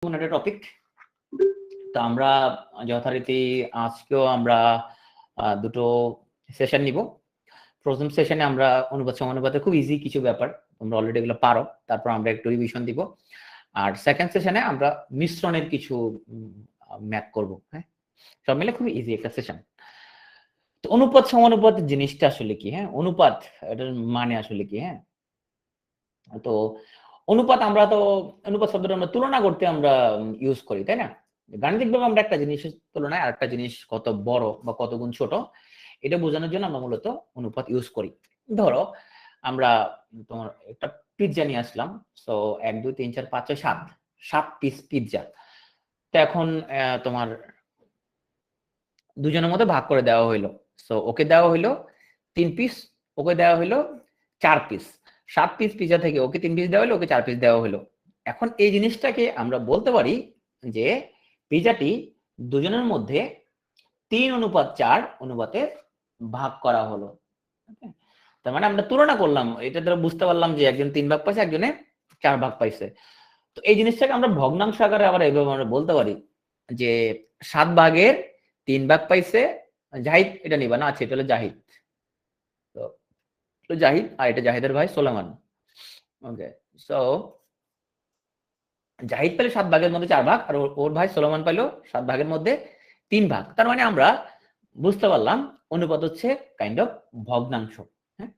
একটা টপিক। তো আমরা যথারীতি আজকেও আমরা দুটো সেশন নিব। প্রথম সেশনে আমরা অনুপাত সমানুপাতে খুব ইজি কিছু ব্যাপার তোমরা অলরেডি এগুলো পারো, তারপর আমরা একটু রিভিশন দিব। আর সেকেন্ড সেশনে আমরা মিশ্রণের কিছু ম্যাথ করব। হ্যাঁ, সব মিলে খুব ইজি একটা সেশন। তো অনুপাত সমানুপাত জিনিসটা আসলে কি? হ্যাঁ, অনুপাত এটার মানে আসলে কি? হ্যাঁ, তো অনুপাত আমরা তো অনুপাত শব্দটা আমরা তুলনা করতে আমরা ইউজ করি, তাই না? গাণিতিকভাবে আমরা একটা জিনিসের তুলনায় আরেকটা জিনিস কত বড় বা কত গুণ ছোট এটা বোঝানোর জন্য আমরা মূলত অনুপাত ইউজ করি। ধরো আমরা তোমার একটা পিৎজা নিয়ে আসলাম, সো 1 2 3 4 5 6 7 পিস পিৎজা। তো এখন তোমার দুজনের মধ্যে ভাগ করে দেওয়া হইলো। সো ওকে দেওয়া হইলো 3 পিস, ওকে দেওয়া হইলো 4 পিস। 7 পিস পিৎজা থেকে ওকে 3 পিস দেওয়া হলো, ওকে 4 পিস দেওয়া হলো। এখন এই জিনিসটাকে আমরা বলতে পারি যে পিৎজাটি দুজনের মধ্যে 3:4 অনুপাতে ভাগ করা হলো। তার মানে আমরা তুলনা করলাম, এটা দ্বারা বুঝতে পারলাম যে একজন 3 ভাগ পাইছে, একজনে 4 ভাগ পাইছে। তো এই জিনিসটাকে আমরা ভগ্নাংশ আকারে আবার এইভাবে আমরা বলতে পারি যে 7 ভাগের 3 ভাগ পাইছে জাহিদ। এটা নিবা না? আছে, এটা হলো জাহিদ। তো জাহিদ, আর এটা জাহিদের ভাই সোলেমান। ওকে, সো জাহিদ পেলে 7 ভাগের মধ্যে 4 ভাগ, আর ওর ভাই সোলেমান পাইলো 7 ভাগের মধ্যে 3 ভাগ। তার মানে আমরা বুঝতে পারলাম অনুপাত হচ্ছে কাইন্ড অফ ভগ্নাংশ। হ্যাঁ,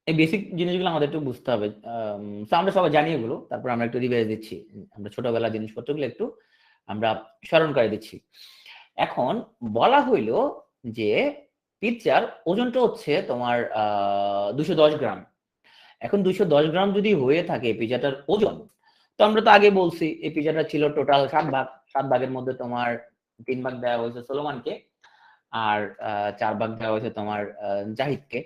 এই বেসিক জিনিসগুলো আমাদের একটু বুঝতে হবে। আমরা সবাই জানি এগুলো, তারপর আমরা একটু রিভাইজ দিচ্ছি। আমরা ছোটবেলার জিনিসপত্রগুলো একটু আমরা স্মরণ করে দিচ্ছি। এখন বলা হইল যে পিৎজার ওজনটা হচ্ছে তোমার 210 গ্রাম। এখন 210 গ্রাম যদি হয়ে থাকে পিৎজাটার ওজন, তো আমরা তো আগে বলছি এই পিৎজাটা ছিল টোটাল 7 ভাগ। 7 ভাগের মধ্যে তোমার 3 ভাগ দেওয়া হয়েছে সোলোমানকে, আর 4 ভাগ দেওয়া হয়েছে তোমার জাহিদকে।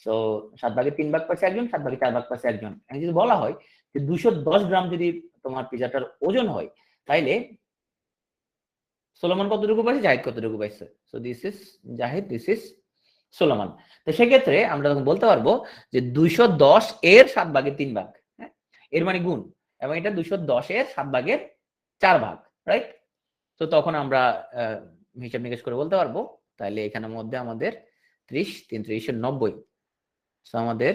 সো 7 ভাগে 3 ভাগ পাচ্ছে একজন, 7 ভাগে 4 ভাগ পাচ্ছে একজন। এখন যদি বলা হয় যে 210 গ্রাম যদি তোমার পিৎজাটার ওজন হয়, তাইলে সোলোমান কতটুকু পাইছে, জাহিদ কতটুকু পাইছে? So this is Zahid, this is Solomon. তো সেক্ষেত্রে আমরা তখন বলতে পারবো যে 210 এর 7 ভাগের 3 ভাগ। হ্যাঁ, এর মানে গুণ, এবং এটা 210 এর 7 ভাগের 4 ভাগ, রাইট? তো তখন আমরা হিসাব নিকেশ করে বলতে পারবো। তাহলে এখানের মধ্যে আমাদের 30 3 30 90। সো আমাদের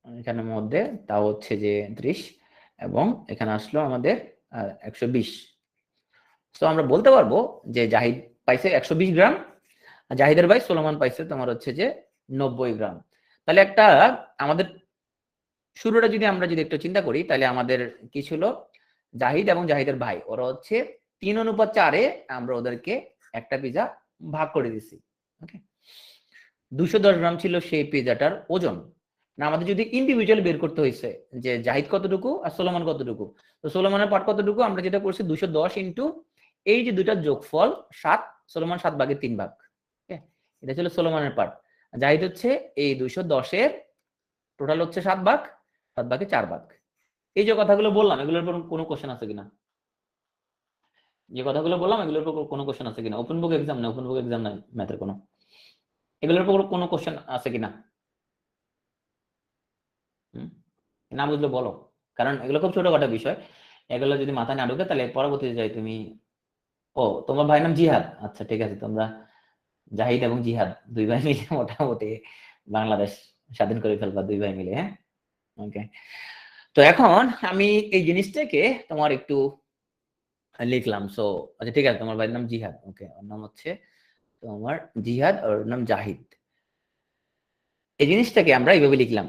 এখানের মধ্যে তা হচ্ছে যে 30, এবং এখানে আসলো আমাদের 120। তো আমরা বলতে পারবো যে জাহিদ পাইছে 120 গ্রাম, আর জাহিদের ভাই সোলোমান পাইছে তোমার হচ্ছে যে 90 গ্রাম। তাহলে একটা আমাদের শুরুটা যদি আমরা যদি একটু চিন্তা করি, তাহলে আমাদের কি ছিল? জাহিদ এবং জাহিদের ভাই ওরা হচ্ছে 3:4-এ আমরা ওদেরকে একটা পিজা ভাগ করে দিছি। ওকে, 210 গ্রাম ছিল সেই পিজাটার ওজন। না, আমাদের যদি ইন্ডিভিজুয়াল বের করতে হয়েছে যে জাহিদ কতটুকু আর সোলোমান কতটুকু, তো সোলোমানের পার্ট কতটুকু, আমরা যেটা করছি 210 ইন্টু এই যে দুইটার যোগফল 7, সোলোমান 7 ভাগের 3 ভাগ। এটা ছিল সোলোমানের পার্ট। জাহিদ হচ্ছে এই 210-এর টোটাল হচ্ছে 7 ভাগ, 7 ভাগে 4 ভাগ। এই যে কথাগুলো বললাম, এগুলোর উপর কোনো কোশ্চেন আছে কিনা? যে কথাগুলো বললাম এগুলোর উপর কোনো কোশ্চেন আছে কিনা? ওপেন বুক এক্সাম না, ওপেন বুক এক্সাম নাই ম্যাথের কোনো। এগুলোর উপর কোনো কোশ্চেন আছে কিনা? না বুঝলে বলো, কারণ এগুলো খুব ছোটখাটো বিষয়। এগুলো যদি মাথায় না ঢুকে তাহলে পরবর্তীতে যাই তুমি। ও, তোমার ভাইয়ের নাম জিহাদ? আচ্ছা, ঠিক আছে। তোমরা জাহিদ এবং জিহাদ দুই ভাই মিলে মোটামুটি বাংলাদেশ স্বাধীন করে ফেলবা, দুই ভাই মিলে। হ্যাঁ, ওকে। তো এখন আমি এই জিনিসটাকে তোমার একটু লিখলাম। সো আচ্ছা, ঠিক আছে, তোমার ভাইয়ের নাম জিহাদ। ওকে, ওর নাম হচ্ছে তোমার জিহাদ, ওর নাম জাহিদ। এই জিনিসটাকে আমরা এইভাবে লিখলাম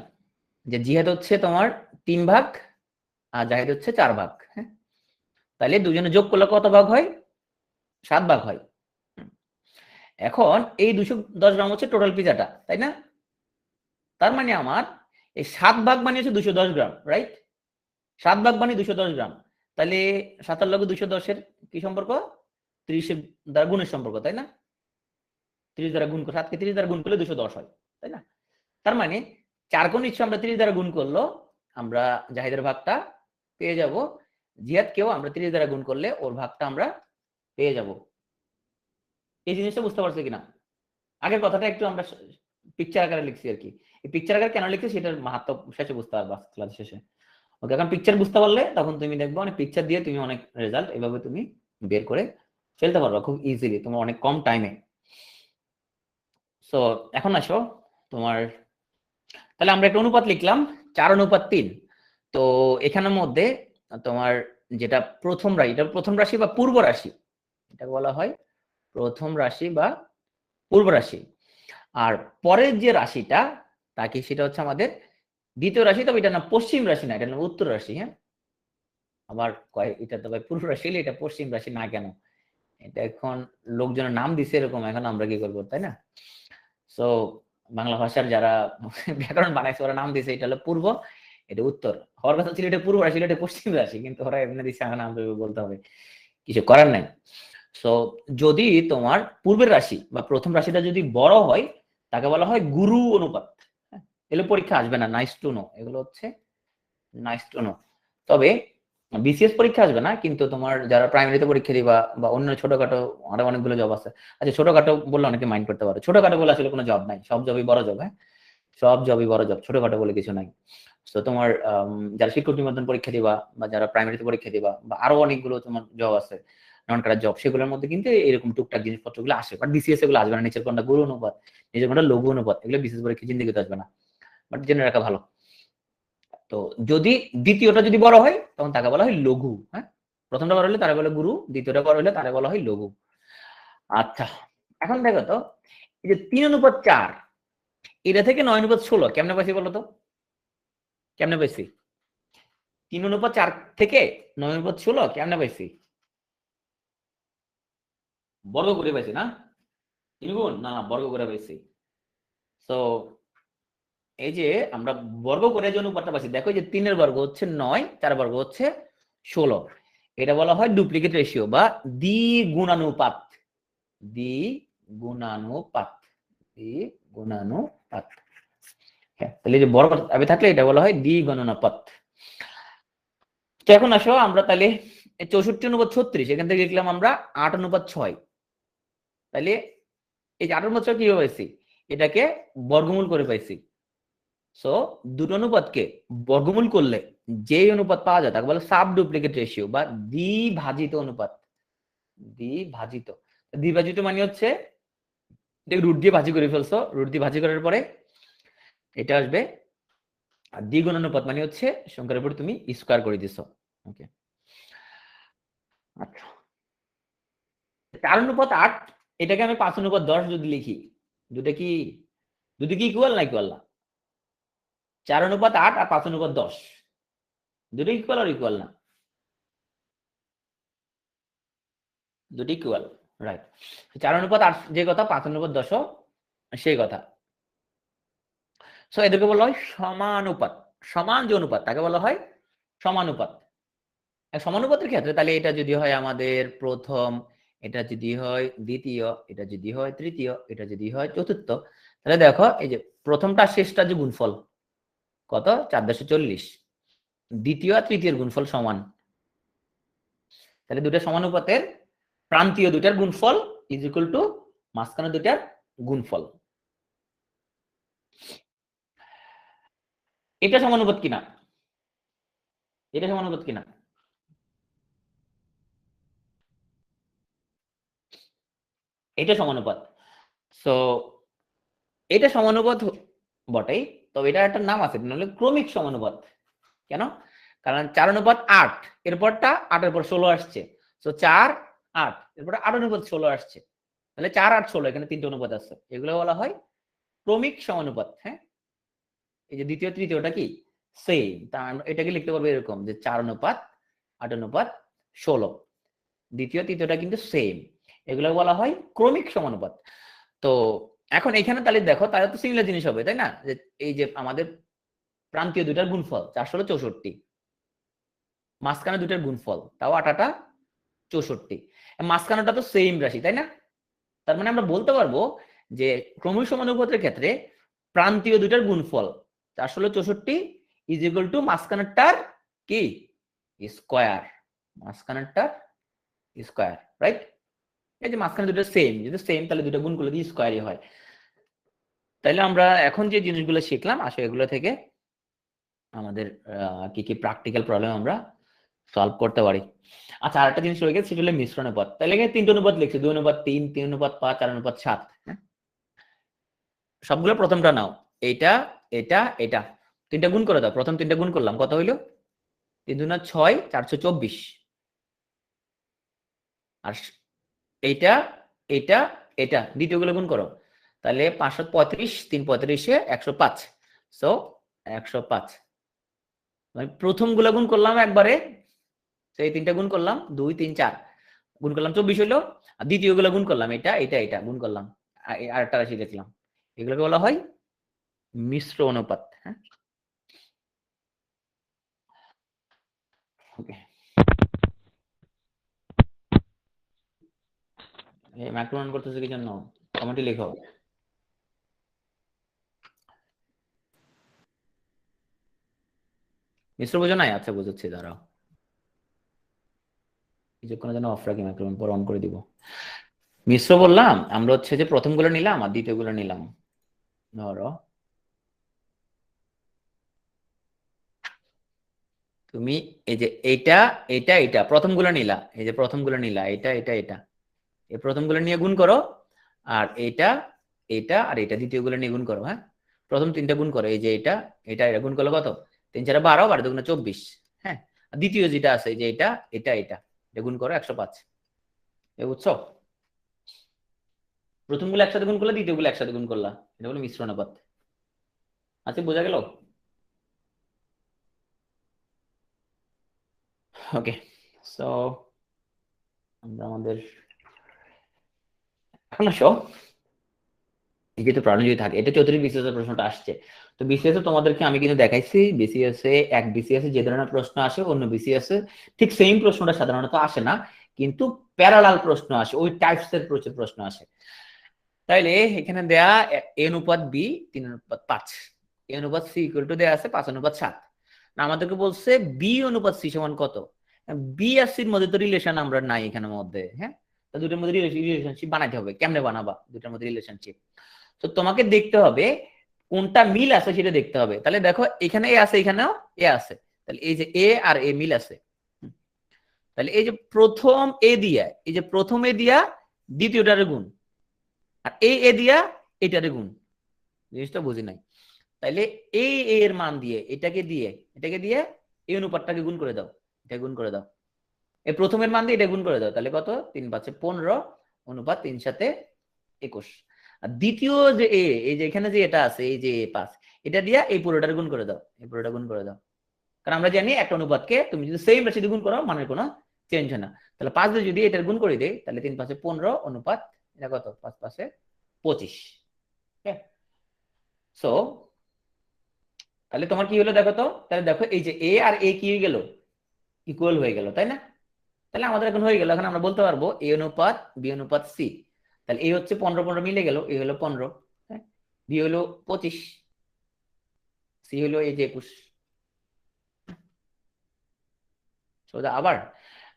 যে জিহাদ হচ্ছে তোমার 3 ভাগ, আর জাহিদ হচ্ছে 4 ভাগ। হ্যাঁ, তাহলে দুজনে যোগ করলে কত ভাগ হয়? 7 ভাগ হয়। এখন এই 210 গ্রাম হচ্ছে টোটাল পিজাটা, তাই না? তার মানে আমার এই 7 ভাগ মানে হচ্ছে 210 গ্রাম, রাইট? 7 ভাগ মানে 210 গ্রাম। তাহলে 7 লগে 210-এর কি সম্পর্ক? 30 দ্বারা গুণের সম্পর্ক, তাই না? 30 দ্বারা গুণ করে 7কে 30 দ্বারা গুণ করলে 210 হয়, তাই না? তার মানে 4 কোণ নিশ্চয় আমরা 30 দ্বারা গুণ করলো আমরা জাহিদের ভাগটা পেয়ে যাব। জিহাদকেও আমরা 30 দ্বারা গুণ করলে ওর ভাগটা আমরা পেয়ে যাব। এই জিনিসটা বুঝতে পারছো কিনা? আগের কথাটা একটু আমরা পিকচার আকারে লিখছি আর কি। এই পিকচার আকারে কেন লিখছি সেটার মাহাত্ম্য শেষে বুঝতে পারবা, ক্লাস শেষে। ওকে, এখন পিকচার বুঝতে পারলে তখন তুমি দেখবে অনেক পিকচার দিয়ে তুমি অনেক রেজাল্ট এভাবে তুমি বের করে ফেলতে পারবে খুব ইজিলি, তোমার অনেক কম টাইমে। সো এখন আসো তোমার, তাহলে আমরা একটা অনুপাত লিখলাম 4:3। তো এখানের মধ্যে তোমার যেটা প্রথম রাশি, এটা প্রথম রাশি বা পূর্ব রাশি, এটা বলা হয় প্রথম রাশি বা পূর্ব রাশি। আর পরের যে রাশিটা তাকে সেটা হচ্ছে আমাদের দ্বিতীয় রাশি, তবে এটা না পশ্চিম রাশি না, এটা না উত্তর রাশি। হ্যাঁ, আবার কয় এটা তো ভাই পূর্ব রাশি, এটা পশ্চিম রাশি না কেন? এটা এখন লোকজনের নাম দিছে এরকম, এখন আমরা কি করবো, তাই না? সো বাংলা ভাষার যারা ব্যাকরণ বানাইছে ওরা নাম দিছে, এটা হলো পূর্ব, এটা উত্তর। হওয়ার কথা ছিল এটা পূর্ব রাশি, এটা পশ্চিম রাশি, কিন্তু ওরা এমনি দিচ্ছে, এখন নাম বলতে হবে, কিছু করার নাই। সো যদি তোমার পূর্বের রাশি বা প্রথম রাশিটা যদি বড় হয় তাকে বলা হয় গুরু অনুপাত। এগুলো পরীক্ষা আসবে না, নাইস টু নো, এগুলো হচ্ছে নাইস টু নো। তবে বিসিএস পরীক্ষা আসবে না, কিন্তু তোমার যারা প্রাইমারিতে পরীক্ষা দিবা বা অন্য ছোটখাটো আরো অনেকগুলো জব আছে। আচ্ছা, ছোটখাটো বললে অনেকে মাইন্ড করতে পারে, ছোটখাটো বলে আসলে কোনো জব নাই, সব জবই বড় জব। হ্যাঁ, সব জবই বড় জব, ছোটখাটো বলে কিছু নাই। তো তোমার যারা শিক্ষক নিবন্ধন পরীক্ষা দিবা বা যারা প্রাইমারিতে পরীক্ষা দিবা বা আরো অনেকগুলো তোমার জব আছে, নন কাটার জব, সেগুলোর মধ্যে কিন্তু এরকম টুকটাক জিনিসপত্রগুলো আসে, বাট বিসিএস এগুলো আসবে না। নিচের কোনটা গুরু অনুপাত, নিচের কোনটা লঘু অনুপাত, এগুলো বিসিএস পরীক্ষা জিন্দিগিতে আসবে না, বাট জেনে রাখা ভালো। তো যদি দ্বিতীয়টা যদি বড় হয় তখন তাকে বলা হয় লঘু। হ্যাঁ, প্রথমটা বড় হলে তারা বলে গুরু, দ্বিতীয়টা বড় হলে তারা বলা হয় লঘু। আচ্ছা, এখন দেখো তো, এই যে 3:4, এটা থেকে 9:16 কেমনে পাইছি বলো তো? কেমনে পাইছি? 3:4 থেকে 9:16 কেমনে পাইছি? বর্গ করে পাইছি না? 3 গুণ না, বর্গ করে পাইছি। তো এই যে আমরা বর্গ করে যে অনুপাতটা পাইছি, দেখো যে 3 এর বর্গ হচ্ছে 9, 4 বর্গ হচ্ছে 16। এটা বলা হয় ডুপ্লিকেট রেশিও বা দ্বিগুণানুপাত। দ্বিগুণানুপাত, দ্বিগুণানুপাত। হ্যাঁ, তাহলে যে বর্গ আগে থাকলে এটা বলা হয় দ্বিগুণানুপাত। তো এখন আসো আমরা তাহলে 64:36, এখান থেকে লিখলাম আমরা 8:6। তাহলে এই যে 8:6 কিভাবে পাইছি? এটাকে বর্গমূল করে পাইছি। সো দুটো অনুপাতকে বর্গমূল করলে যে অনুপাত পাওয়া যায় তাকে বলে সাব ডুপ্লিকেট রেশিও বা দ্বিভাজিত অনুপাত। দ্বিভাজিত, দ্বিভাজিত মানে হচ্ছে রুট দিয়ে ভাজি করে ফেলছো, রুট দিয়ে ভাজি করার পরে এটা আসবে। আর দ্বিগুণ অনুপাত মানে হচ্ছে সংখ্যার উপর তুমি স্কয়ার করে দিছো। ওকে, আচ্ছা, 4:8, এটাকে আমি 5:10 যদি লিখি, দুটো কি ইকুয়াল না? ইকুয়াল না? 4:8 আর 5:10 দুটো ইকুয়াল আর ইকুয়াল না? দুটো ইকুয়াল, রাইট। 4:8 যে কথা, 5:10 সেই কথা। সো এদেরকে বলা হয় সমানুপাত। সমান যে অনুপাত তাকে বলা হয় সমানুপাত। সমানুপাতের ক্ষেত্রে তাহলে এটা যদি হয় আমাদের প্রথম, এটা যদি হয় দ্বিতীয়, এটা যদি হয় তৃতীয়, এটা যদি হয় চতুর্থ, তাহলে দেখো এই যে প্রথমটা শেষটা যে গুণফল কত, 440, দ্বিতীয় আর তৃতীয়ের গুণফল সমান। তাহলে দুটো সমানুপাতের প্রান্তীয় দুটার গুণফল ইজ ইকুয়াল টু মাঝখানে দুটার গুণফল। এটা সমানুপাত কিনা? এটা সমানুপাত কিনা? এটা সমানুপাত। সো এটা সমানুপাত বটেই, তবে এটা একটা নাম আছে, নাহলে ক্রমিক সমানুপাত। কেন? কারণ 4:8, এরপরটা 8-এর পর 16 আসছে। সো 4, 8, এরপর 8:16 আসছে। তাহলে 4, 8, 16, এখানে তিনটে অনুপাত আছে, এগুলো বলা হয় ক্রমিক সমানুপাত। হ্যাঁ, এই যে দ্বিতীয় তৃতীয়টা কি সেম, তা এটাকে লিখতে পারবো এরকম যে 4:8:16, দ্বিতীয় তৃতীয়টা কিন্তু সেম, এগুলো বলা হয় ক্রমিক সমানুপাত। তো এখন এখানে তাহলে দেখো, তাহলে তো সিমিলার জিনিস হবে, তাই না? যে এই যে আমাদের প্রান্তীয় দুইটার গুণফল 416, মাঝখানে দুইটার গুণফল তাও 8-64, মাঝখানেটা তো সেম রাশি, তাই না? তার মানে আমরা বলতে পারবো যে ক্রমিক সমানুপাতের ক্ষেত্রে প্রান্তীয় দুইটার গুণফল 464 ইজ ইকুয়াল টু মাঝখানেরটার কি স্কয়ার, মাঝখানেরটার স্কয়ার, রাইট? এই যে মাঝখানে দুটো সেম, যদি সেম তাহলে দুটো গুণ করলে স্কয়ারই হয়। তাইলে আমরা এখন যে জিনিসগুলো শিখলাম আসলে এগুলো থেকে আমাদের কি কি প্র্যাকটিক্যাল প্রবলেম আমরা সলভ করতে পারি। আচ্ছা, আরেকটা জিনিস রয়ে গেছে, সেটা হলো মিশ্র অনুপাত। তাহলে এখানে 3টে অনুপাত লিখছি, 2:3, 3:5, 4:7। হ্যাঁ, সবগুলো প্রথমটা নাও, এটা এটা এটা, 3টা গুণ করে দাও। প্রথম 3টা গুণ করলাম, কত হইলো? 3×2=6, 424। আর এইটা এটা এটা দ্বিতীয়গুলো গুণ করো, তাহলে 535, 3 35 105। সো 105, মানে প্রথম গুলা গুণ করলাম একবারে, সেই 3টা গুণ করলাম, 2 3 4 গুণ করলাম 24 হইলো। আর দ্বিতীয় গুলা গুণ করলাম, এটা এটা এটা গুণ করলাম, আর একটা রাশি লিখলাম। এগুলোকে বলা হয় মিশ্র অনুপাত। হ্যাঁ, ওকে। এই ম্যাক্রো রান করতেছে কি জন্য? কমেন্টে লিখো। মিশ্র বোঝো নাই? আচ্ছা, বুঝাচ্ছি, দাঁড়াও। কিছুক্ষণের জন্য অফ রাখি, ম্যাক্রো পর অন করে দিব। মিশ্র বললাম আমরা হচ্ছে যে প্রথম গুলো নিলাম আর দ্বিতীয় গুলো নিলাম। ধরো তুমি এই যে এটা এটা এটা প্রথম গুলো নিলা, এই যে প্রথম গুলো নিলা, এটা এটা এটা, এই প্রথম গুলো নিয়ে গুণ করো। আর এটা এটা আর এটা দ্বিতীয় গুলো নিয়ে গুণ করো। হ্যাঁ, প্রথম 3টা গুণ করো, এই যে এটা এটা এটা গুণ করলো কত? 3 4 12, 12 2 24। হ্যাঁ, আর দ্বিতীয় যেটা আছে, এই যে এটা এটা এটা, এটা গুণ করো 105। বুঝছো? প্রথম গুলো একসাথে গুণ করলা, দ্বিতীয় গুলো একসাথে গুণ করলা, এটা হলো মিশ্র অনুপাত। আচ্ছা, বোঝা গেল? ওকে, সো আমরা আমাদের এখন আসো, যেহেতু প্রবলেম যদি থাকে, এটা চতুর্থ বিসিএস এর প্রশ্নটা আসছে। তো বিসিএস এ তোমাদেরকে আমি কিন্তু দেখাইছি, বিসিএস এ এক বিসিএস এ যে ধরনের প্রশ্ন আসে, অন্য বিসিএস এ ঠিক সেম প্রশ্নটা সাধারণত আসে না, কিন্তু প্যারালাল প্রশ্ন আসে, ওই টাইপস এর প্রচুর প্রশ্ন আসে। তাইলে এখানে দেয়া a/b 3:5, a/c ইকুয়াল টু দেয়া আছে 5:7। আমাদেরকে বলছে b/c সমান কত? বি আর সির মধ্যে তো রিলেশন আমরা নাই এখানের মধ্যে। হ্যাঁ, তো দুটোর মধ্যে রিলেশনশিপ বানাইতে হবে। কেমনে বানাবা দুটোর মধ্যে রিলেশনশিপ? তো তোমাকে দেখতে হবে কোনটা মিল আছে সেটা দেখতে হবে। তাহলে দেখো, এখানে এ আছে, এখানেও এ আছে, তাহলে এই যে এ আর এ মিল আছে। তাহলে এই যে প্রথম এ দিয়া, এই যে প্রথম এ দিয়া দ্বিতীয়টারে গুণ, আর এই এ দিয়া এটারে গুণ। জিনিসটা বুঝি নাই? তাইলে এই এর মান দিয়ে এটাকে দিয়ে এই অনুপাতটাকে গুণ করে দাও, এটা গুণ করে দাও। এই প্রথমের মান দিয়ে এটা গুণ করে দাও, তাহলে কত? 3×5 = 15 অনুপাত 3×7 = 21। আর দ্বিতীয় যে এ, এই যে এখানে যে এটা আছে, এই যে A5, এটা দিয়ে এই পুরোটার গুণ করে দাও, এই পুরোটা গুণ করে দাও। কারণ আমরা জানি একটা অনুপাতকে তুমি যদি সেম রাশি দিয়ে গুণ করো, মানের কোনো চেঞ্জ হয় না। তাহলে 5 দিয়ে যদি এটার গুণ করে দেই, তাহলে 3×5 = 15 অনুপাত এটা কত? 5×5 = 25। সো তাহলে তোমার কি হলো দেখো তো, তাহলে দেখো এই যে এ আর এ কি হয়ে গেল? ইকুয়াল হয়ে গেল, তাই না? তাহলে আমাদের এখন হয়ে গেল, এখন আমরা বলতে পারবো a/b/c। তাহলে এ হচ্ছে 15 15 মিলে গেল, এ হলো 15, হ্যাঁ, বি হলো 25, সি হলো এই যে 21। আবার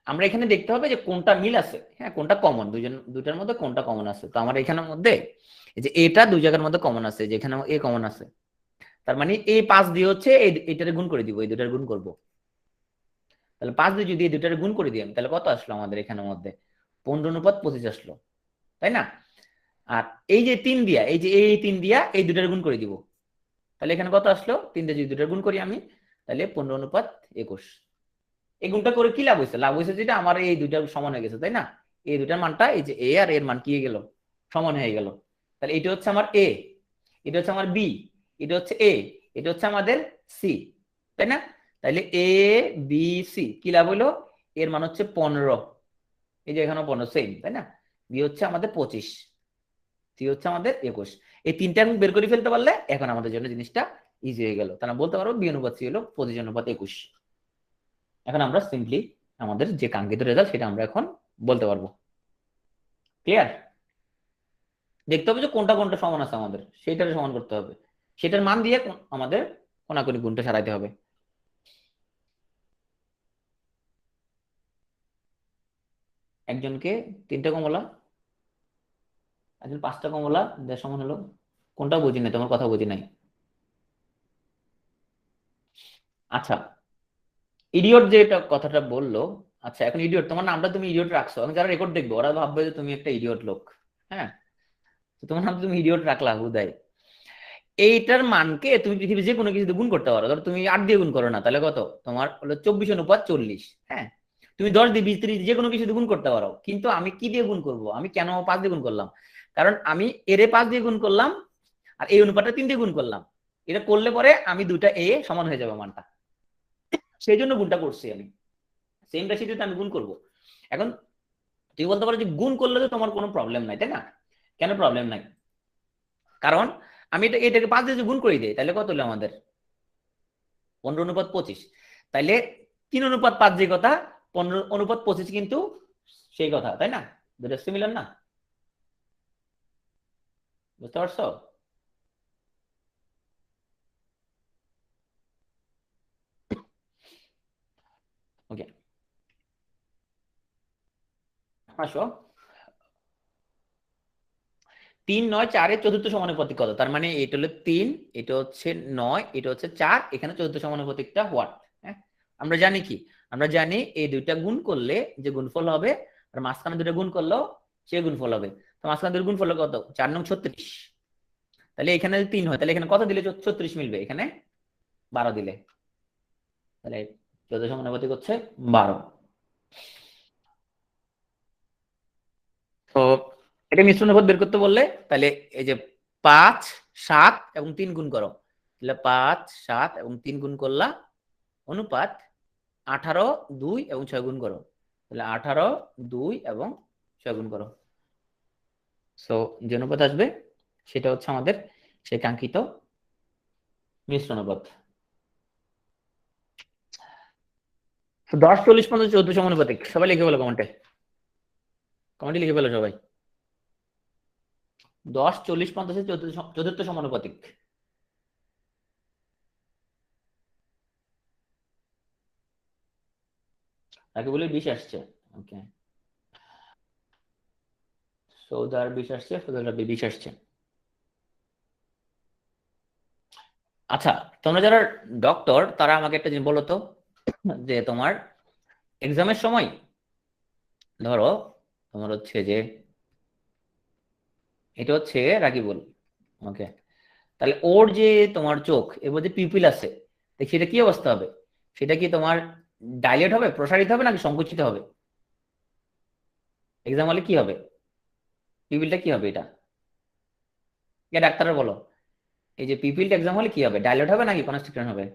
আমরা এখানে দেখতে হবে যে কোনটা মিল আছে, হ্যাঁ, কোনটা কমন, দুইটার মধ্যে কোনটা কমন আছে। তো আমার এখানের মধ্যে এই যে এটা দুই জায়গার মধ্যে কমন আছে, যেখানে এ কমন আছে, তার মানে এই 5 দিয়ে হচ্ছে এটারে গুণ করে দিব, এই দুটার গুণ করব। তাহলে 5 দিয়ে যদি এই দুটারে গুণ করে দিই আমি, তাহলে কত আসলো আমাদের এখানের মধ্যে? 15:25 আসলো, তাই না? আর এই যে 3 দিয়া, এই যে এই 3 দিয়া এই দুটার গুণ করে দিব, তাহলে এখানে কত আসলো? 3 দিয়ে যদি দুটার গুণ করি আমি, তাহলে 15:21। এই গুণটা করে কি লাভ হয়েছে? লাভ হয়েছে যেটা আমার এই দুইটা সমান হয়ে গেছে, তাই না? এই দুটার মানটা, এই যে এ আর এর মান কি হয়ে গেল? সমান হয়ে গেল। তাহলে এটা হচ্ছে আমার এ, এটা হচ্ছে আমার বি, এটা হচ্ছে এ, এটা হচ্ছে আমাদের সি, তাই না? তাহলে এ বি সি কি লাভ হইলো? এর মান হচ্ছে 15, এই যে এখানে 15 সেম, তাই না? বি হচ্ছে আমাদের 25, সি হচ্ছে আমাদের 21। এই তিনটা আমি বের করে ফেলতে পারলে এখন আমাদের জন্য জিনিসটা ইজি হয়ে গেল। তাহলে বলতে পারবো বি/সি হলো 25:21। এখন আমরা সিম্পলি আমাদের যে কাঙ্ক্ষিত রেজাল্ট সেটা আমরা এখন বলতে পারবো। ক্লিয়ার? দেখতে হবে যে কোনটা কোনটা সমান আছে, আমাদের সেটারে সমান করতে হবে, সেটার মান দিয়ে আমাদের কোনাকুনি গুণটা সারাইতে হবে। একজনকে 3টা কমলা, একজন 5টা কমলা দেড় সমান হলো। কোনটা বুঝি নাই, তোমার কথা বুঝি নাই। আচ্ছা, ইডিয়ট যে কথাটা বললো, আচ্ছা এখন ইডিয়ট তোমার নামটা তুমি ইডিয়ট রাখছো, আমি যারা রেকর্ড দেখবো ওরা ভাববে যে তুমি একটা ইডিয়ট লোক। হ্যাঁ, তোমার নাম তুমি ইডিয়ট রাখলা হুদাই। এইটার মানকে তুমি পৃথিবীর যে কোনো কিছুতে গুণ করতে পারো। ধরো তুমি 8 দিয়ে গুণ করো না, তাহলে কত তোমার হলো 24/40। হ্যাঁ, তুমি 10 দিয়ে 20 30 যে কোনো কিছুতে গুণ করতে পারো, কিন্তু আমি কি দিয়ে গুণ করব? আমি কেন 5 দিয়ে গুণ করলাম? কারণ আমি এর 5 দিয়ে গুণ করলাম আর এই অনুপাতটা 3 দিয়ে গুণ করলাম। এটা করলে পরে আমি দুটা এ সমান হয়ে যাবে মানটা, সেই জন্য গুণটা করছি আমি। সেম রাশিতে আমি গুণ করব। এখন তুমি বলতে পারো যে গুণ করলে তো তোমার কোনো প্রবলেম নাই, তাই না? কেন প্রবলেম নাই? কারণ আমি এটাকে 5 দিয়ে গুণ করে দিই, তাহলে কত হলো আমাদের? 15/25। তাইলে 3/5 যে কথা, 15/25 কিন্তু সেই কথা, তাই না? দুটো সিমিলার না? বুঝতে পারছো? ওকে, আসো। 3 9 4 চতুর্থ সমানুপাতিক কত? তার মানে এটা হলো 3, এটা হচ্ছে 9, এটা হচ্ছে 4, এখানে চতুর্থ সমানুপাতিকটা হোয়াট? হ্যাঁ, আমরা জানি কি? আমরা জানি এই দুইটা গুণ করলে যে গুণফল হবে, আর মাঝখানে দুটো গুণ করলেও সে গুণফল হবে। তো মাঝখানে দুটো গুণফল কত? 4 9 36। তাহলে এখানে যদি 3 হয়, তাহলে এখানে কত দিলে 36 মিলবে? এখানে 12 দিলে। তাহলে চতুর্থ সমানুপাতিক হচ্ছে 12। তো এটা মিশ্রণ অনুপাত বের করতে বললে, তাহলে এই যে 5 7 এবং 3 গুণ করো, তাহলে 5 7 এবং 3 গুণ করলা, অনুপাত 18 2 এবং 6 গুণ করো, তাহলে 18 2 এবং 6 গুণ করো। সো যে অনুপাত আসবে সেটা হচ্ছে আমাদের সেই কাঙ্ক্ষিত মিশ্র অনুপাত। 10 40 50 14 সমানুপাতিক সবাই লিখে বলো কমেন্টে, কমেন্টে লিখে ফেলো সবাই। 10 40 50 চতুর্থ সমানুপাতিক। তাকে বলে 20 আসছে। ওকে, সৌদার 20 আসছে, সৌদার 20 আসছে। আচ্ছা, তোমরা যারা ডক্টর তারা আমাকে একটা জিনিস বলো তো, যে তোমার এক্সামের সময় ধরো তোমার হচ্ছে যে এটা হচ্ছে রাকিবুল। ওকে, তাহলে ওর যে তোমার চোখ এবার যে পিপিল আছে, সেটা কি অবস্থা হবে? সেটা কি তোমার ডাইলেট হবে, প্রসারিত হবে, নাকি সংকুচিত হবে? এক্সাম হলে কি হবে? পিপিলটা কি হবে এটা? এটা ডাক্তাররা বলো। এই যে পিপিলটা এক্সাম হলে কি হবে, ডাইলেট হবে নাকি কনস্ট্রিকশন হবে?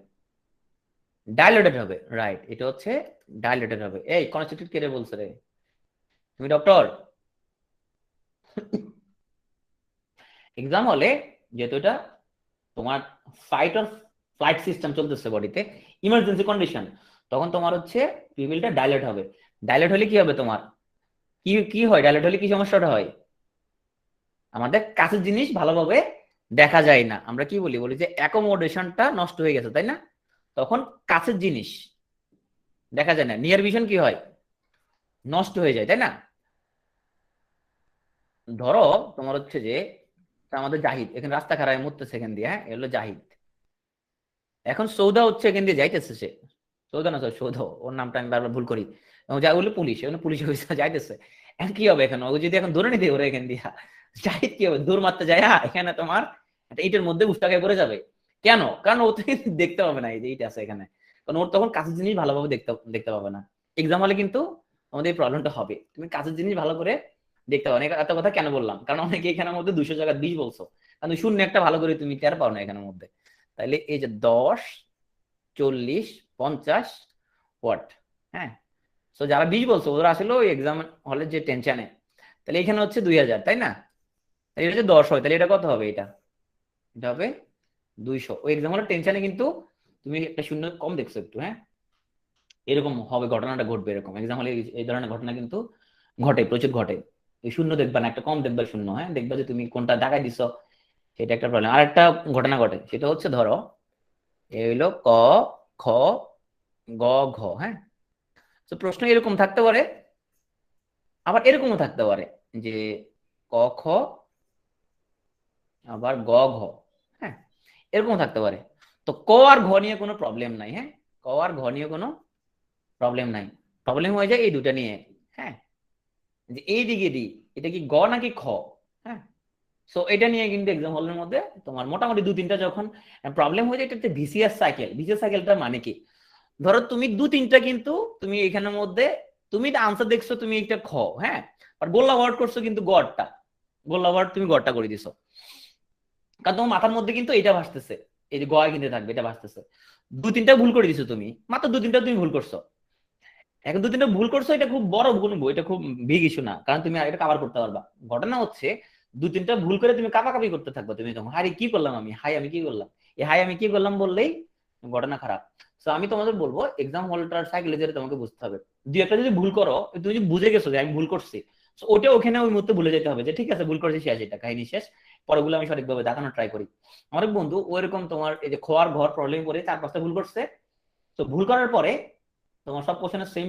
ডাইলেটেড হবে, রাইট, এটা হচ্ছে ডাইলেটেড হবে। এই কনস্ট্রিক্টেড কে রে বলছে রে? তুমি ডক্টর। এক্সাম হলে যেহেতু এটা তোমার ফাইট অর ফ্লাইট সিস্টেম চলতেছে বডিতে, ইমার্জেন্সি কন্ডিশন, তখন তোমার হচ্ছে পিপিলটা ডাইলেট হবে। ডাইলেট হলে কি হবে তোমার? কি কি হয় ডাইলেট হলে? কি সমস্যাটা হয়? আমাদের কাছের জিনিস ভালোভাবে দেখা যায় না। আমরা কি বলি? বলি যে অ্যাকোমোডেশনটা নষ্ট হয়ে গেছে, তাই না? তখন কাছের জিনিস দেখা যায় না, নিয়ার ভিশন কি হয়? নষ্ট হয়ে যায়, তাই না? ধরো তোমার হচ্ছে যে আমাদের জাহিদ এখানে রাস্তা খারাপ মরতেছে এখান দিয়ে, হ্যাঁ, এগুলো জাহিদ। এখন সৌদা হচ্ছে এখান দিয়ে যাইতেছে, সে সৌদা না সরি সৌদ, ওর নামটা আমি বারবার ভুল করি। এবং যা বললো পুলিশ, এখন পুলিশ অফিসার যাইতেছে। এখন কি হবে? এখন ও যদি এখন দৌড়ে নিতে ওরা এখান দিয়া, জাহিদ কি হবে? দৌড় মারতে যায়, এখানে তোমার একটা ইটের মধ্যে উষ্টাকে পড়ে যাবে। কেন? কারণ ও তো কিন্তু দেখতে পাবে না এই যে ইট আছে এখানে, কারণ ওর তখন কাছের জিনিস ভালোভাবে দেখতে দেখতে পাবে না। এক্সাম হলে কিন্তু আমাদের এই প্রবলেমটা হবে, তুমি কাছের জিনিস ভালো করে দেখতে পাও না। এত কথা কেন বললাম? কারণ অনেকে এখানের মধ্যে 200 জায়গা 20 বলছো, কারণ শূন্য একটা ভালো করে তুমি টের পাও না এখানের মধ্যে। তাইলে এই যে 10 40 50 ওয়াট, হ্যাঁ, তো যারা 20 বলছো ওরা আসলে ওই এক্সাম হলের যে টেনশনে। তাহলে এখানে হচ্ছে 2000, তাই না? তাহলে এটা যদি 10 হয় তাহলে এটা কত হবে? এটা এটা হবে 200। ওই এক্সাম হলের টেনশনে কিন্তু তুমি একটা শূন্য কম দেখছো একটু, হ্যাঁ, এরকম হবে, ঘটনাটা ঘটবে এরকম। এক্সাম হলে এই ধরনের ঘটনা কিন্তু ঘটে, প্রচুর ঘটে। এই শূন্য দেখবা না, একটা কম দেখবা শূন্য, হ্যাঁ, দেখবা যে তুমি কোনটা দাগাই দিছো, সেটা একটা প্রবলেম। আর একটা ঘটনা ঘটে, সেটা হচ্ছে ধরো এই হইলো ক খ গ ঘ, হ্যাঁ, তো প্রশ্ন এরকম থাকতে পারে, আবার এরকমও থাকতে পারে যে ক খ আবার গ ঘ, হ্যাঁ, এরকম থাকতে পারে। তো ক আর ঘ নিয়ে কোনো প্রবলেম নাই, হ্যাঁ, ক আর ঘ নিয়ে কোনো প্রবলেম নাই, প্রবলেম হয়ে যায় এই দুটা নিয়ে। হ্যাঁ, যে এই দিকে দি এটা কি গ নাকি খ। হ্যাঁ, সো এটা নিয়ে কিন্তু এক্সাম হলের মধ্যে তোমার মোটামুটি 2-3টা যখন প্রবলেম হয়ে যায়, এটা একটা ভিসিএস সাইকেল। ভিসিএস সাইকেলটা মানে কি, ধরো তুমি 2-3টা কিন্তু তুমি এখানের মধ্যে তুমি আনসার দেখছো তুমি একটা খ, হ্যাঁ, আর গোল্লা ওয়ার্ড করছো কিন্তু গড়টা, গোল্লা ওয়ার্ড তুমি গড়টা করে দিছো, কারণ তোমার মাথার মধ্যে কিন্তু এটা ভাসতেছে, এই যে গয় কিনতে থাকবে এটা ভাসতেছে। 2-3টা ভুল করে দিছো তুমি, মাত্র 2-3টা তুমি ভুল করছো। এখন 2-3টা ভুল করছো, এটা খুব বড় ভুল, এটা খুব বিগ ইস্যু না, কারণ তুমি এটা কভার করতে পারবা। ঘটনা হচ্ছে 2-3টা ভুল করে তুমি কাপাকাপি করতে থাকবে, তুমি তখন হাই কি করলাম আমি, হাই আমি কি করলাম, এই হাই আমি কি করলাম বললেই ঘটনা খারাপ। তো আমি তোমাদের বলবো এক্সাম হলটার সাইকোলজি তোমাকে বুঝতে হবে। দুই একটা যদি ভুল করো, তুমি যদি বুঝে গেছো যে আমি ভুল করছি, ওটা ওখানে ওই মুহূর্তে ভুলে যেতে হবে যে ঠিক আছে ভুল করেছি, শেষ, এটা কাহিনী শেষ, পরেগুলো আমি সঠিকভাবে দেখানোর ট্রাই করি। আমার এক বন্ধু ওইরকম তোমার এই যে খোয়ার ঘর প্রবলেম করে 4-5টা ভুল করছে। তো ভুল করার পরে তোমার সব কোশ্চেনের সেম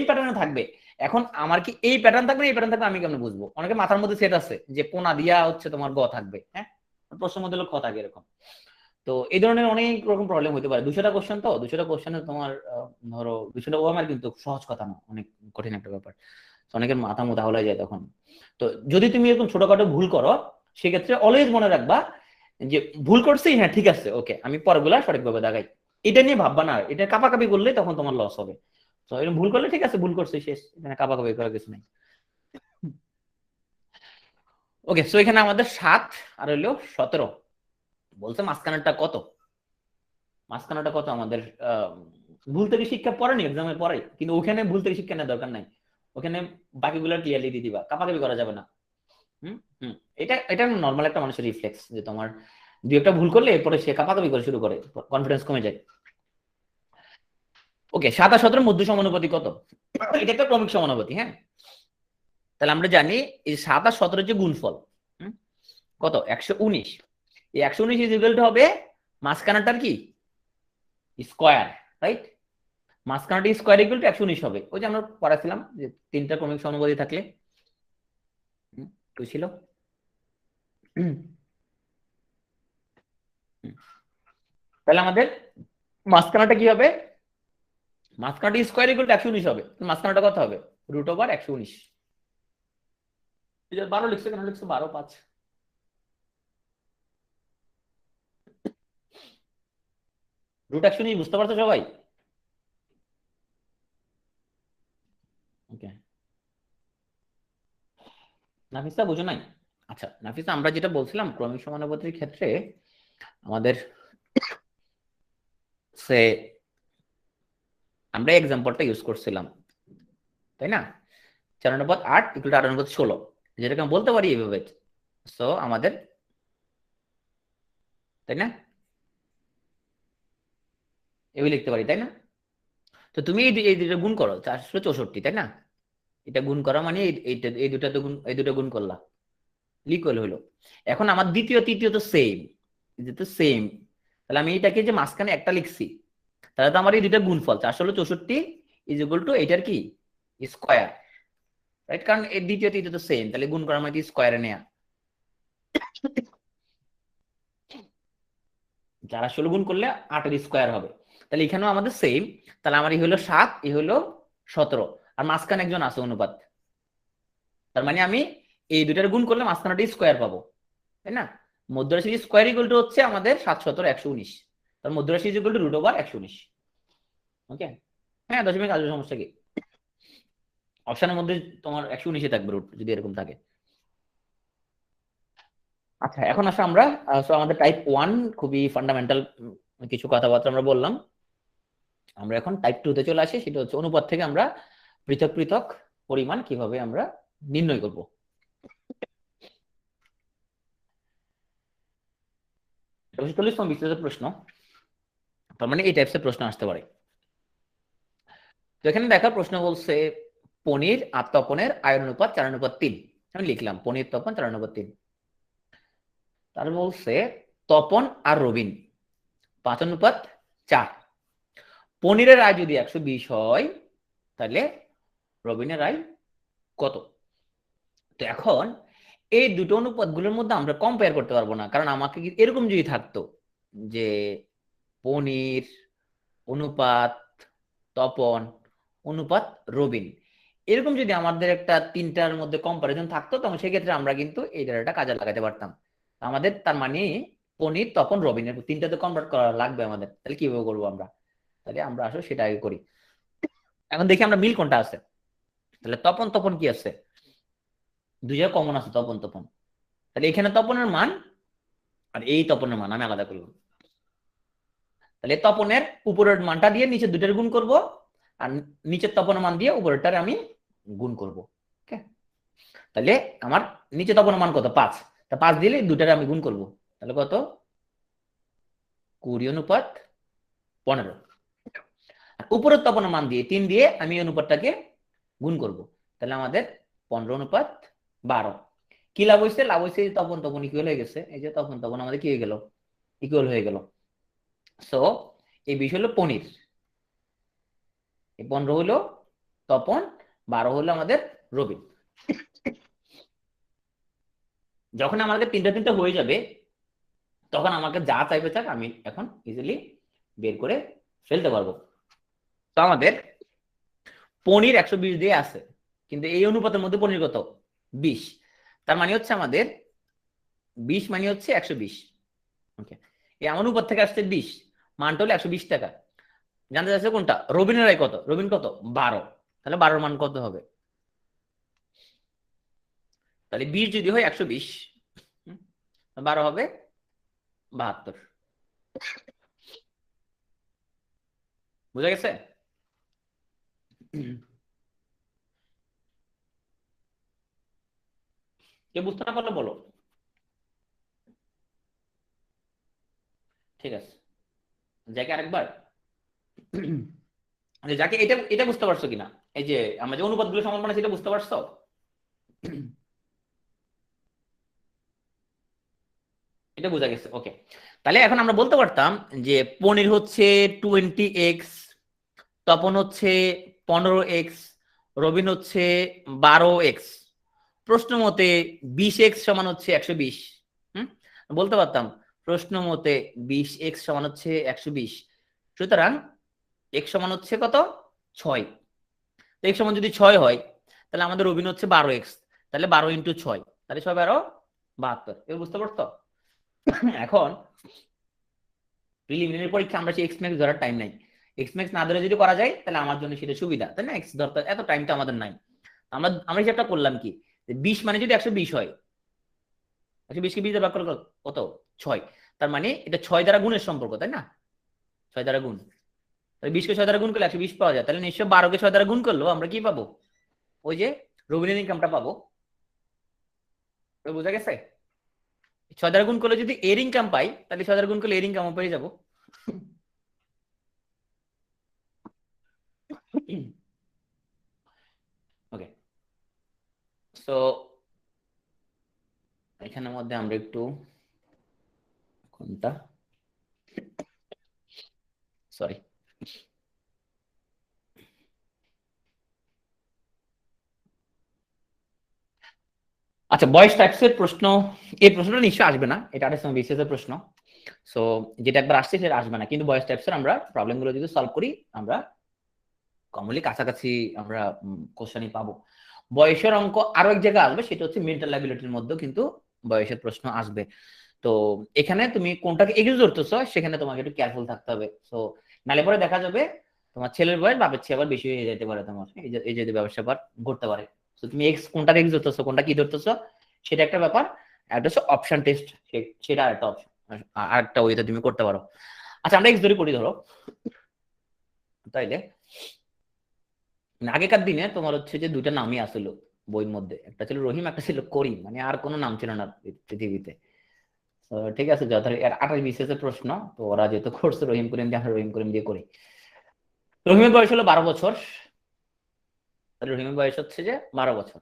প্যাটার্নে থাকবে। এখন আমার কি এই প্যাটার্ন থাকবে, এই প্যাটার্ন থাকবে, আমি কেমন বুঝবো? অনেকে মাথার মধ্যে সেট আছে যে কোনা দিয়া হচ্ছে তোমার গ থাকবে, হ্যাঁ, প্রশ্নের মধ্যে খ থাকে এরকম। তো এই ধরনের অনেক রকম প্রবলেম হতে পারে। 200টা কোশ্চেন, তো 200টা কোশ্চেনে তোমার ধরো 200টা ওয়ামার কিন্তু সহজ কথা না, অনেক কঠিন একটা ব্যাপার। অনেকের মাথা মোটা হয়ে যায় তখন। তো যদি তুমি এরকম ছোটখাটো ভুল করো, সেক্ষেত্রে অলওয়েজ মনে রাখবা যে ভুল করছি, হ্যাঁ ঠিক আছে, ওকে, আমি পরগুলা সঠিকভাবে দেখাই, এটা নিয়ে ভাববা না। এটা কাপাকাপি করলে তখন তোমার লস হবে। তো এরকম ভুল করলে ঠিক আছে, ভুল করছি শেষ, এখানে কাপাকাপি করার কিছু নাই। ওকে, সো এখানে আমাদের 7 আর হইলো 17 বলছে। মাঝখানেরটা কত? মাঝখানেরটা কত আমাদের ভুল থেকে শিক্ষা পড়েনি এক্সামে পড়ে, কিন্তু ওখানে ভুল থেকে শিক্ষা নেওয়ার দরকার নাই। ওখানে বাকিগুলো ক্লিয়ারলি দিয়ে দিবা, কাপাকাপি করা যাবে না। হুম হুম, এটা এটা নর্মাল একটা মানুষের রিফ্লেক্স, যে তোমার দুই একটা ভুল করলে এরপরে সে কাপাকাপি করে শুরু করে, কনফিডেন্স কমে যায়। ওকে, 7 আর 17 মধ্য সমানুপাতি কত? এটা একটা ক্রমিক সমানুপাতি, হ্যাঁ। তাহলে আমরা জানি এই 7 আর 17 যে গুণফল, কত? 119। এই 119 ইজ ইকুয়াল টু হবে মাঝখানাটার কি স্কয়ার, রাইট? মাঝখানাটা স্কয়ার ইকুয়াল টু 119 হবে। ওই যে আমরা পড়াছিলাম যে 3টা ক্রমিক সমানুপাতি থাকলে কি ছিল। তাহলে আমাদের মাঝখানাটা কি হবে? মাঝখানাটা স্কয়ার ইকুয়াল টু 119 হবে। মাঝখানাটা কত হবে? √119। 12 লিখছে কেন? লিখছে 12/5। √119 বুঝতে পারছো সবাই? ওকে, নাফিসা বুঝো নাই? আচ্ছা নাফিসা, আমরা যেটা বলছিলাম ক্রমিক সমানুপাতির ক্ষেত্রে আমাদের সে আমরা এক্সাম্পলটা ইউজ করছিলাম, তাই না? 4/8 = 8/16, যেটাকে আমি বলতে পারি এইভাবে। সো আমাদের, তাই না, এভাবে লিখতে পারি, তাই না? তো তুমি এই দুটো গুণ করো, 464, তাই না? এটা গুণ করা মানে এইটা, এই দুটা তো গুণ, এই দুটো গুণ করলা, লিকুয়াল হলো। এখন আমার দ্বিতীয় তৃতীয় তো সেম, তো সেম। তাহলে আমি এটাকে যে মাঝখানে একটা লিখছি, তাহলে তো আমার এই দুইটা গুণফল 464 ইজ ইকুয়াল টু এইটার কি স্কয়ার, রাইট? কারণ এই দ্বিতীয় তৃতীয় তো সেম, তাহলে গুণ করা মানে স্কয়ারে নেয়া। 416 গুণ করলে 8-এর স্কয়ার হবে। তাহলে এখানেও আমাদের সেম। তাহলে আমার এই হলো 7, এই হলো 17, আর মাঝখানে একজন আছে অনুপাত। তার মানে আমি এই দুটার গুণ করলে মাঝখানটা স্কয়ার পাবো, তাই না? মধ্যরাশির স্কয়ার ইকুয়াল টু হচ্ছে আমাদের 7, 17, 119। তার মধ্যরাশি ইকুয়াল টু √119। ওকে, হ্যাঁ, দশমিক আসবে, সমস্যা কি? অপশনের মধ্যে তোমার 119 থাকবে রুট, যদি এরকম থাকে। আচ্ছা, এখন আসলে আমরা আমাদের টাইপ 1 খুবই ফান্ডামেন্টাল কিছু কথাবার্তা আমরা বললাম। আমরা এখন টাইপ 2 তে চলে আসি, সেটা হচ্ছে অনুপাত থেকে আমরা পৃথক পৃথক পরিমাণ কিভাবে আমরা নির্ণয় করব। 140তম বিশ্লেষক প্রশ্ন, তার মানে এই টাইপসের প্রশ্ন আসতে পারে। তো এখানে দেখা প্রশ্ন বলছে পনির আর তপনের আয়ন অনুপাত 4:3। আমি লিখলাম পনির তপন 4:3। তার বলছে তপন আর রবিন 5:4। পনিরের আয় যদি 120 হয়, তাহলে রবিনের আয় কত? তো এখন এই দুটো অনুপাতগুলোর মধ্যে আমরা কম্পেয়ার করতে পারবো না, কারণ আমাকে এরকম যদি থাকতো যে পনির অনুপাত তপন, অনুপাত রবিন, এরকম যদি আমাদের একটা তিনটার মধ্যে কম্পারিজন থাকতো তখন সেক্ষেত্রে আমরা কিন্তু এই ডাটাটা কাজে লাগাতে পারতাম। আমাদের তার মানে পনির তপন রবিনের তিনটাতে কনভার্ট করা লাগবে আমাদের, তাহলে কিভাবে করবো আমরা? তাহলে আমরা আসলে সেটা আগে করি। এখন দেখি আমরা মিল কোনটা আছে। তাহলে তপন তপন কি আছে, দুই জায়গায় কমন আছে তপন তপন, তাহলে এখানে তপনের মান আর এই তপনের মান আমি আলাদা করলাম। তাহলে তপনের উপরের মানটা দিয়ে নিচে দুইটার গুণ করব, আর নিচের তপনের মান দিয়ে উপরেরটারে আমি গুণ করব। ওকে, তাহলে আমার নিচে তপনের মান কত 5, তা 5 দিলে দুইটারে আমি গুণ করব, তাহলে কত 20:15। আর উপরের তপনের মান দিয়ে 3 দিয়ে আমি এই অনুপাতটাকে গুণ করব, তাহলে আমাদের 15:12। কি লাভ হয়েছে? লাভ হয়েছে তপন তপন ইকুয়াল হয়ে গেছে, এই যে তপন তপন আমাদের কি হয়ে গেল, ইকুয়াল হয়ে গেল। সো এই বিষয় হলো পনির, এই 15 হলো তপন, 12 হলো আমাদের রবিন। যখন আমাদের তিনটা তিনটা হয়ে যাবে তখন আমাকে যা চাইবে চাক আমি এখন ইজিলি বের করে ফেলতে পারবো। তো আমাদের পনির 120 দিয়ে আছে, কিন্তু এই অনুপাতের মধ্যে পনির কত 20, তার মানে হচ্ছে আমাদের 20 মানে হচ্ছে 120। ওকে, এই আমার অনুপাত থেকে আসছে 20, মানটা হলো 120 টাকা। জানতে চাচ্ছে কোনটা রবিনের রায় কত, রবিন কত 12, তাহলে 12 মান কত হবে? তাহলে 20 যদি হয় 120, 12 হবে 72। বুঝা গেছে? কে বুঝতে না পারলে বলো। ঠিক আছে, যাকে আরেকবার যাকে এটা এটা বুঝতে পারছো কিনা, এই যে আমরা যে অনুপাত গুলো সমান বানাচ্ছি এটা বুঝতে পারছো? এটা বোঝা গেছে, ওকে। তাহলে এখন আমরা বলতে পারতাম যে পনির হচ্ছে 20x, তপন হচ্ছে 15x, রবিন হচ্ছে 12x, প্রশ্ন মতে 20x সমান হচ্ছে 120। হুম, বলতে পারতাম প্রশ্ন মতে 20x সমান হচ্ছে 120, সুতরাং x সমান হচ্ছে কত 6। তো x সমান যদি 6 হয় তাহলে আমাদের রবিন হচ্ছে 12x, তাহলে 12 × 6, তাহলে 6 12 72। এবার বুঝতে পারতো? এখন প্রিলিমিনারি পরীক্ষা আমরা সেই এক্স ম্যাক্স ধরার টাইম নাই, এক্স ম্যাক্স না ধরে যদি করা যায় তাহলে আমার জন্য সেটা সুবিধা, তাই না? এক্স ধরতে এত টাইমটা আমাদের নাই। আমরা আমরা হিসাবটা করলাম কি, 20 মানে যদি 120 হয়, 120 কে 20 দ্বারা ভাগ করলে কত 6, তার মানে এটা 6 দ্বারা গুণের সম্পর্ক, তাই না? 6 দ্বারা গুণ, তাহলে 20 কে 6 দ্বারা গুণ করলে 120 পাওয়া যায়, তাহলে নিশ্চয় 12 কে 6 দ্বারা গুণ করলেও আমরা কি পাবো, ওই যে রবিনের ইনকামটা পাবো। বোঝা গেছে? 6 দ্বারা গুণ করলে যদি এর ইনকাম পাই তাহলে 6 দ্বারা গুণ করলে এর ইনকামও পেয়ে যাবো। ওকে, সো এখানের মধ্যে আমরা একটু কোনটা, সরি, আচ্ছা বয়েস টাইপসের প্রশ্ন, এই প্রশ্নটা নিশ্চয়ই আসবে না, এটা আরেক সময় বিসিএস এর প্রশ্ন। সো যেটা একবার আসছে সেটা আসবে না, কিন্তু বয়েস টাইপসের আমরা প্রবলেম গুলো যদি সলভ করি আমরা কমনলি কাছাকাছি আমরা কোশ্চেনই পাবো। বয়সের অঙ্ক আরো এক জায়গায় আসবে, সেটা হচ্ছে মেন্টাল লাইবিলিটির মধ্যেও কিন্তু বয়সের প্রশ্ন আসবে। তো এখানে তুমি কোনটাকে এগিয়ে ধরতেছো সেখানে তোমাকে একটু কেয়ারফুল থাকতে হবে। সো নালে পরে দেখা যাবে তোমার ছেলের বয়স বাপের চেয়ে আবার বেশি হয়ে যেতে পারে, তোমার এই যে ব্যবসা আবার ঘটতে পারে। তো তুমি এক্স কোনটাকে এক্স ধরতেছো কোনটা কি ধরতেছো সেটা একটা ব্যাপার, একটা হচ্ছে অপশন টেস্ট, সেটা একটা অপশন, আরেকটা ওইটা তুমি করতে পারো। আচ্ছা আমরা এক্স ধরে করি ধরো, তাইলে আগেকার দিনে তোমার হচ্ছে যে দুইটা নামই আসলো বইয়ের মধ্যে, একটা ছিল রহিম একটা ছিল করিম, মানে আর কোনো নাম ছিল না পৃথিবীতে। তো ঠিক আছে, যথারীতি এর 28 বিসিএস এর প্রশ্ন, তো ওরা যেহেতু করছে রহিম করিম দিয়ে, আমরা রহিম করিম দিয়ে করি। রহিমের বয়স হলো 12 বছর, তাহলে রহিমের বয়স হচ্ছে যে 12 বছর।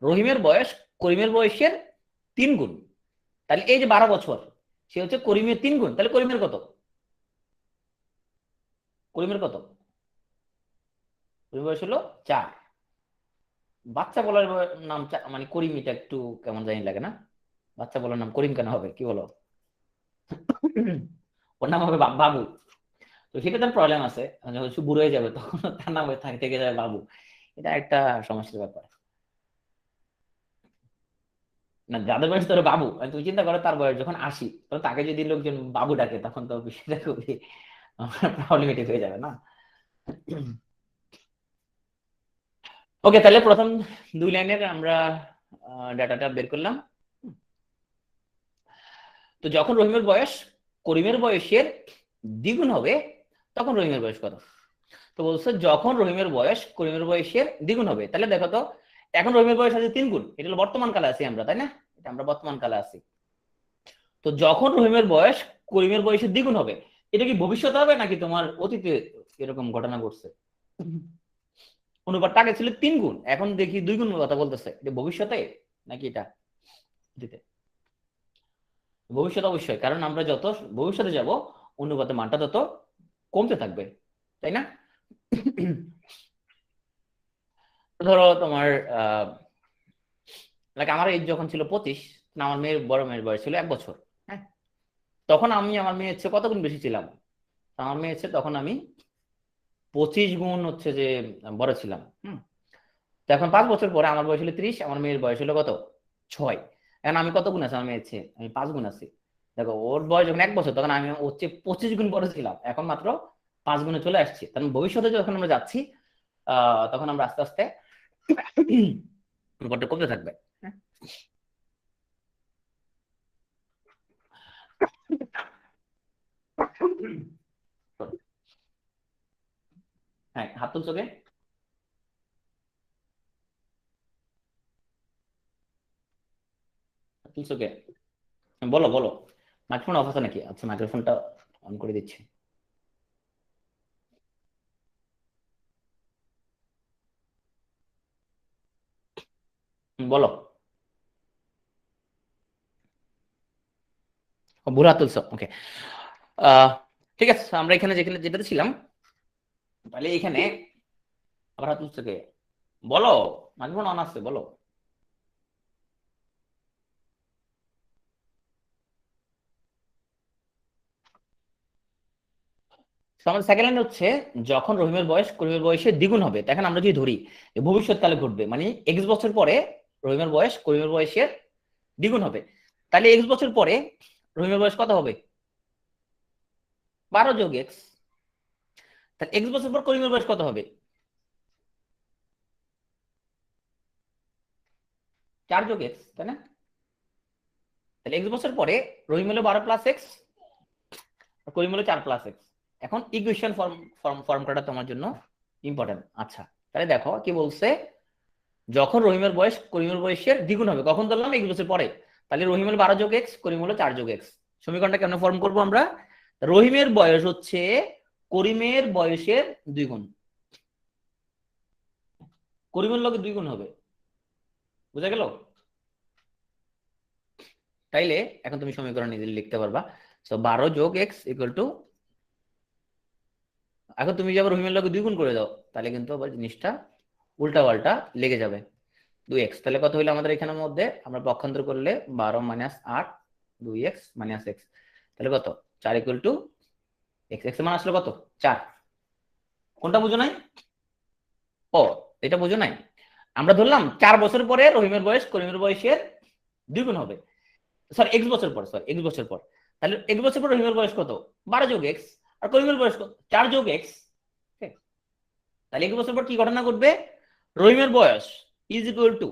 রহিমের বয়স করিমের বয়সের 3 গুণ, তাহলে এই যে 12 বছর সে হচ্ছে করিমের 3 গুণ, তাহলে করিমের কত, করিমের কত, করিমের বয়স হলো 4। বাচ্চা বলার নাম মানে করিম, এটা একটু কেমন জানি লাগে না? বাচ্চা বলার নাম করিম কেন হবে, কি বলো? ওর নাম হবে বাবু। তো সেটা তার প্রবলেম আছে, যখন সে বুড়ো হয়ে যাবে তখন তার নাম থেকে যাবে বাবু। এটা একটা সমস্যার ব্যাপার। না, যাদের বয়স ধরো বাবু, আর তুমি চিন্তা করো তার বয়স যখন 80, তখন তাকে যদি লোকজন বাবু ডাকে তখন তো বিষয়টা খুবই প্রবলেমেটিক হয়ে যাবে না? ওকে, তাহলে প্রথম 2 লাইনের আমরা ডাটাটা বের করলাম। তো যখন রহিমের বয়স করিমের বয়সের দ্বিগুণ হবে, তখন রহিমের বয়স কত? তো বলছে যখন রহিমের বয়স করিমের বয়সের দ্বিগুণ হবে। তাহলে দেখো তো, এখন রহিমের বয়স আছে 3 গুণ, এটা হলো বর্তমান কালে আছি আমরা, তাই না? এটা আমরা বর্তমান কালে আছি। তো যখন রহিমের বয়স করিমের বয়সের দ্বিগুণ হবে, এটা কি ভবিষ্যতে হবে নাকি তোমার অতীতে এরকম ঘটনা ঘটছে? অনুপাতটা আগে ছিল 3 গুণ, এখন দেখি 2 গুণ কথা বলতেছে, এটা ভবিষ্যতে নাকি এটা অতীতে? ভবিষ্যৎ অবশ্যই, কারণ আমরা যত ভবিষ্যতে যাব অনুপাতের মানটা তত কমতে থাকবে, তাই না? ধরো তোমার আহ আমার এজ যখন ছিল 25, আমার বড় মেয়ের বয়স ছিল 1 বছর। হ্যাঁ, তখন আমি আমার মেয়ের চেয়ে কত গুণ বেশি ছিলাম? আমার মেয়ের চেয়ে তখন আমি 25 গুণ হচ্ছে যে বড় ছিলাম। তো এখন 5 বছর পরে আমার বয়স হলো 30, আমার মেয়ের বয়স হলো কত? 6। এখন আমি কত গুণ আছি আমার মেয়ের চেয়ে? আমি 5 গুণ আছি। দেখো, ওর বয়স যখন 1 বছর তখন আমি ওর চেয়ে 25 গুণ বড় ছিলাম, এখন মাত্র 5 গুণে চলে আসছি। কারণ ভবিষ্যতে যখন আমরা যাচ্ছি তখন আমরা আস্তে আস্তে অনুপাতটা কমতে থাকবে। হ্যাঁ, হ্যাঁ, হাত তুলছো কে? হাত তুলছো কে? বলো বলো। মাইক্রোফোন অফ আছে নাকি? আচ্ছা, মাইক্রোফোনটা অন করে দিচ্ছি। বলো। ভুল হাত তুলছো, ওকে। আহ ঠিক আছে, আমরা এখানে যেখানে যেটাতে ছিলাম, তাহলে এখানে আবার হাত তুলছো কে? বলো। মাইক্রোফোন অন আছে, বলো। তো আমাদের সেকেন্ড লাইন হচ্ছে যখন রহিমের বয়স করিমের বয়সে দ্বিগুণ হবে, তখন আমরা যদি ধরি যে ভবিষ্যৎকালে ঘটবে, মানে এক্স বছর পরে রহিমের বয়স করিমের বয়সের দ্বিগুণ হবে, তাহলে এক্স বছর পরে রহিমের বয়স কত হবে? 12 যোগ এক্স। তাহলে এক্স বছর পর করিমের বয়স কত হবে? 4 যোগ এক্স, তাই না? তাহলে এক্স বছর পরে রহিম হলো 12 প্লাস এক্স, করিম হলো 4 প্লাস এক্স। এখন ইকুয়েশন ফর্ম ফর্ম ফর্ম করাটা তোমার জন্য ইম্পর্টেন্ট। আচ্ছা, তাহলে দেখো কি বলছে, যখন রহিমের বয়স করিমের বয়সের দ্বিগুণ হবে, কখন ধরলাম? 1 বছর পরে। তাহলে রহিম হলো 12 যোগ এক্স, করিম হলো 4 যোগ এক্স। সমীকরণটা কেমন ফর্ম করবো আমরা? রহিমের বয়স হচ্ছে করিমের বয়সের 2 গুণ, করিমের লগে 2 গুণ হবে। বুঝা গেল? তাইলে এখন তুমি সমীকরণ নিজে লিখতে পারবা। তো 12 যোগ এক্স ইকুয়াল টু, এখন তুমি যদি আবার রহিমের লগে 2 গুণ করে দাও, তাহলে কিন্তু আবার জিনিসটা উল্টা পাল্টা লেগে যাবে। 2x, তাহলে কত হইলো আমাদের এখানের মধ্যে? আমরা পক্ষান্তর করলে 12 - 8, 2x - x, তাহলে কত? 4 ইকুয়াল টু এক্স। এক্স এর মান আসলে কত? 4। কোনটা বুঝো নাই? ও, এটা বুঝো নাই। আমরা ধরলাম 4 বছর পরে রহিমের বয়স করিমের বয়সের 2 গুণ হবে। সরি, এক্স বছর পর, সরি এক্স বছর পর। তাহলে এক্স বছর পর রহিমের বয়স কত? 12 যোগ এক্স। আর করিমের বয়স কত? 4 যোগ এক্স। তাহলে এক্স বছর পর কি ঘটনা ঘটবে? রহিমের বয়স ইজ ইকুয়াল টু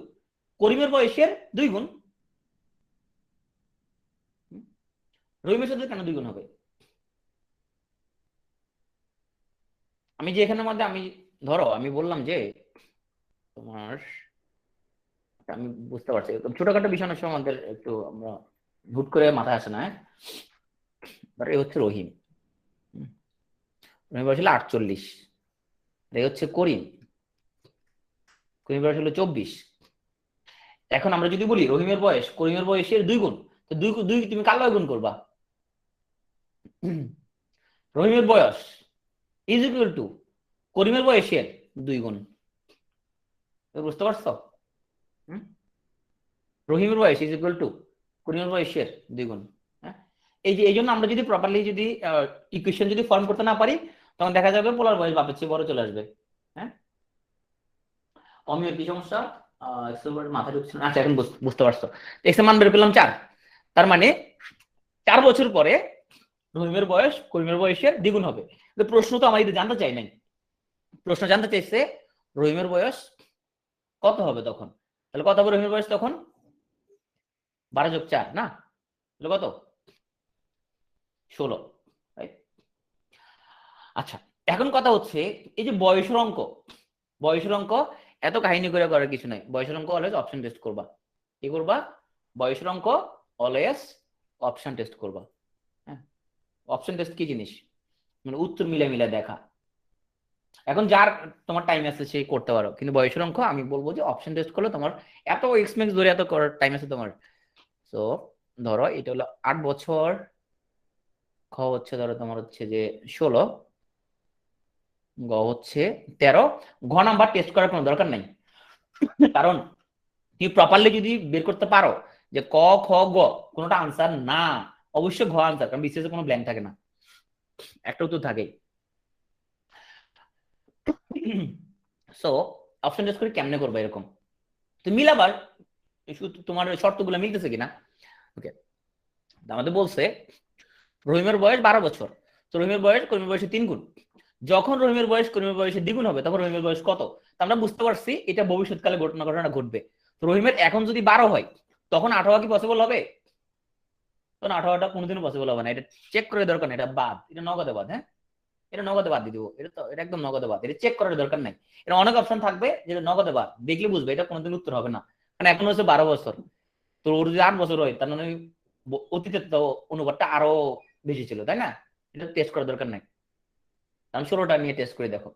করিমের বয়সের 2 গুণ। রহিমের সাথে কেন 2 গুণ হবে? আমি যে এখানের মধ্যে আমি, ধরো আমি বললাম যে তোমার, আমি বুঝতে পারছি ছোটখাটো বিষয় অনেক সময় আমাদের একটু আমরা হুট করে মাথায় আসে না। এই হচ্ছে রহিম, হুম, রহিম বয়স হলো 48। এই হচ্ছে করিম, করিম বয়স হলো 24। এখন আমরা যদি বলি রহিমের বয়স করিমের বয়সের 2 গুণ, তো দুই দুই তুমি কার লগে গুণ করবা? রহিমের বয়স ইজ ইকুয়াল টু করিমের বয়সের 2 গুণ। বুঝতে পারছো? হুম? রহিমের বয়স ইজ ইকুয়াল টু করিমের বয়সের 2 গুণ। হ্যাঁ, এই জন্য আমরা যদি প্রপারলি যদি ইকুয়েশন যদি ফর্ম করতে না পারি, তখন দেখা যাবে পোলার বয়স বাপের চেয়ে বড় চলে আসবে। হ্যাঁ, অমিয়র কি সমস্যা? মাথা ঢুকছে না। আচ্ছা, এখন বুঝতে পারছো। এক্স এর মান বের করলাম 4, তার মানে 4 বছর পরে রহিমের বয়স করিমের বয়সের দ্বিগুণ হবে। কিন্তু প্রশ্ন তো আমাদের জানতে চাই নাই, প্রশ্ন জানতে চাইছে রহিমের বয়স কত হবে তখন। তাহলে কত হবে রহিমের বয়স তখন? 12+4 না, তাহলে কত? 16। আচ্ছা, এখন কথা হচ্ছে এই যে বয়সের অঙ্ক, বয়সের অঙ্ক এত কাহিনী করে করার কিছু নাই। বয়সের অঙ্ক অলওয়েজ অপশন টেস্ট করবা। কি করবা? বয়সের অঙ্ক অলওয়েজ অপশন টেস্ট করবা। হ্যাঁ, অপশন টেস্ট কি জিনিস? মানে উত্তর মিলে মিলে দেখা। এখন যার তোমার টাইম আছে সে করতে পারো, কিন্তু বয়সের অঙ্ক আমি বলবো যে অপশন টেস্ট করলে তোমার এত এক্সপেরিয়েন্স ধরে এত করার টাইম আছে তোমার। তো ধরো এটা হলো 8 বছর, খ হচ্ছে ধরো তোমার হচ্ছে যে 16, গ হচ্ছে 13। ঘ নাম্বার টেস্ট করার কোনো দরকার নাই, কারণ তুমি প্রপারলি যদি বের করতে পারো যে ক খ গ কোনোটা আনসার না, অবশ্যই ঘ আনসার, কারণ বিসিএস কোনো ব্ল্যাঙ্ক থাকে না, একটা উত্তর থাকে। সো অপশন টেস্ট করে কেমনে করবে এরকম তুমি মিলাবার, তোমার শর্তগুলো মিলতেছে কিনা। ওকে, আমাদের বলছে রহিমের বয়স 12 বছর, তো রহিমের বয়স করিমের বয়সে 3 গুণ। যখন রহিমের বয়স করিমের বয়সে দ্বিগুণ হবে তখন রহিমের বয়স কত? আমরা বুঝতে পারছি এটা ভবিষ্যৎকালে ঘটনা ঘটবে। তো রহিমের এখন যদি 12 হয়, তখন 18 কি পসিবল হবে? তখন 18টা কোনোদিনও পসিবল হবে না। এটা চেক করে দরকার নেই, এটা বাদ, এটা নগদে বাদ। হ্যাঁ, এটা নগদে বাদ দিয়ে দিব, এটা একদম নগদে বাদ, এটা চেক করার দরকার নাই। এটা অনেক অপশন থাকবে যেটা নগদে বাদ, দেখলে বুঝবে এটা কোনোদিন উত্তর হবে না। কারণ এখন হচ্ছে 12 বছর, তো ওর যদি 8 বছর হয় তার মানে অতীতে তো অনুপাতটা আরো বেশি ছিল, তাই না? এটা টেস্ট করার দরকার নাই, কারণ 16টা নিয়ে টেস্ট করে দেখো।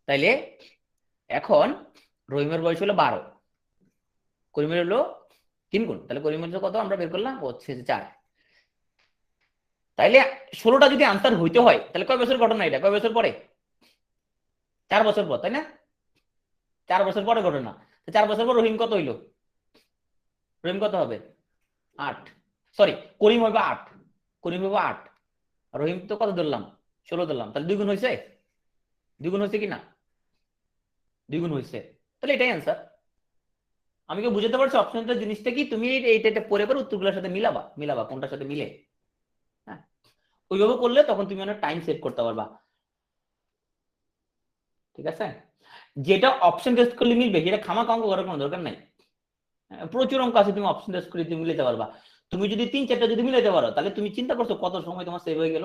তাইলে এখন রহিমের বয়স হলো 12, করিমের হলো 3 গুণ, তাহলে করিমের কত আমরা বের করলাম হচ্ছে 4। তাইলে 16টা যদি আনসার হইতে হয় তাহলে কয় বছর ঘটনা? এটা কয় বছর পরে? 4 বছর পর, তাই না? 4 বছর পরে ঘটনা। 4 বছর পর রহিম কত হইলো? রহিম কত হবে? 8। সরি, করিম হবে 8, করিম হবে 8, রহিম তো কত ধরলাম? 16 ধরলাম, তাহলে 2 গুণ হয়েছে। 2 গুণ হয়েছে কিনা? 2 গুণ হয়েছে, তাহলে এটাই অ্যান্সার। আমি কি বুঝতে পারছি অপশনটা জিনিসটা কি? তুমি এইটা পরে পরে উত্তরগুলোর সাথে মিলাবা, মিলাবা কোনটার সাথে মিলে। হ্যাঁ, ওইভাবে করলে তখন তুমি অনেক টাইম সেভ করতে পারবা। ঠিক আছে, যেটা অপশন টেস্ট করলে মিলবে যেটা খামাখা অঙ্ক করার কোনো দরকার নাই। প্রচুর অঙ্ক আছে তুমি অপশন টেস্ট করে তুমি মিলাতে পারবা। তুমি যদি 3-4টা যদি মিলাতে পারো তাহলে তুমি চিন্তা করছো কত সময় তোমার সেভ হয়ে গেল।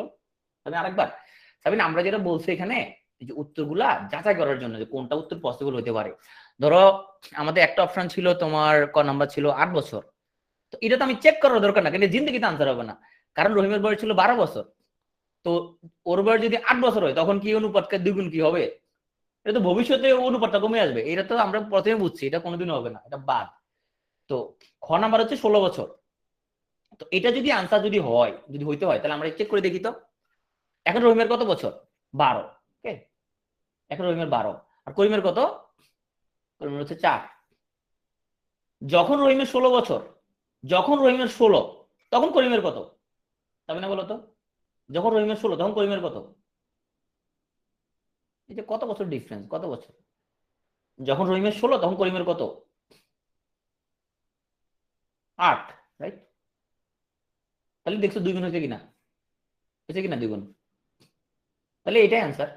আমি আরেকবার সাবিন, আমরা যেটা বলছি এখানে যে উত্তরগুলা যাচাই করার জন্য যে কোনটা উত্তর পসিবল হতে পারে। ধরো আমাদের একটা অপশন ছিল তোমার ক নাম্বার ছিল 8 বছর, তো এটা তো আমি চেক করার দরকার না, কিন্তু জিন্দেগিতে আনসার হবে না, কারণ রহিমের বয়স ছিল 12 বছর। তো ওর বয়স যদি 8 বছর হয় তখন কি অনুপাতকে দ্বিগুণ কি হবে? এটা তো ভবিষ্যতে অনুপাতটা কমে আসবে, এটা তো আমরা প্রথমে বুঝছি, এটা কোনোদিনও হবে না, এটা বাদ। তো খ নাম্বার হচ্ছে 16 বছর। তো এটা যদি আনসার যদি হয়, যদি হইতে হয় তাহলে আমরা চেক করে দেখি তো। এখন রহিমের কত বছর? 12। ওকে, এখন রহিমের 12, আর করিমের কত? করিমের হচ্ছে 4। যখন রহিমের 16 বছর, যখন রহিমের 16 তখন করিমের কত? তবে না বলো তো, যখন রহিমের 16 তখন করিমের কত? এই যে কত বছর ডিফারেন্স, কত বছর? যখন রহিমের 16 তখন করিমের কত? 8, রাইট? তাহলে দেখছো 2 গুণ হয়েছে কিনা, হয়েছে কিনা 2 গুণ, তাহলে এটাই অ্যান্সার।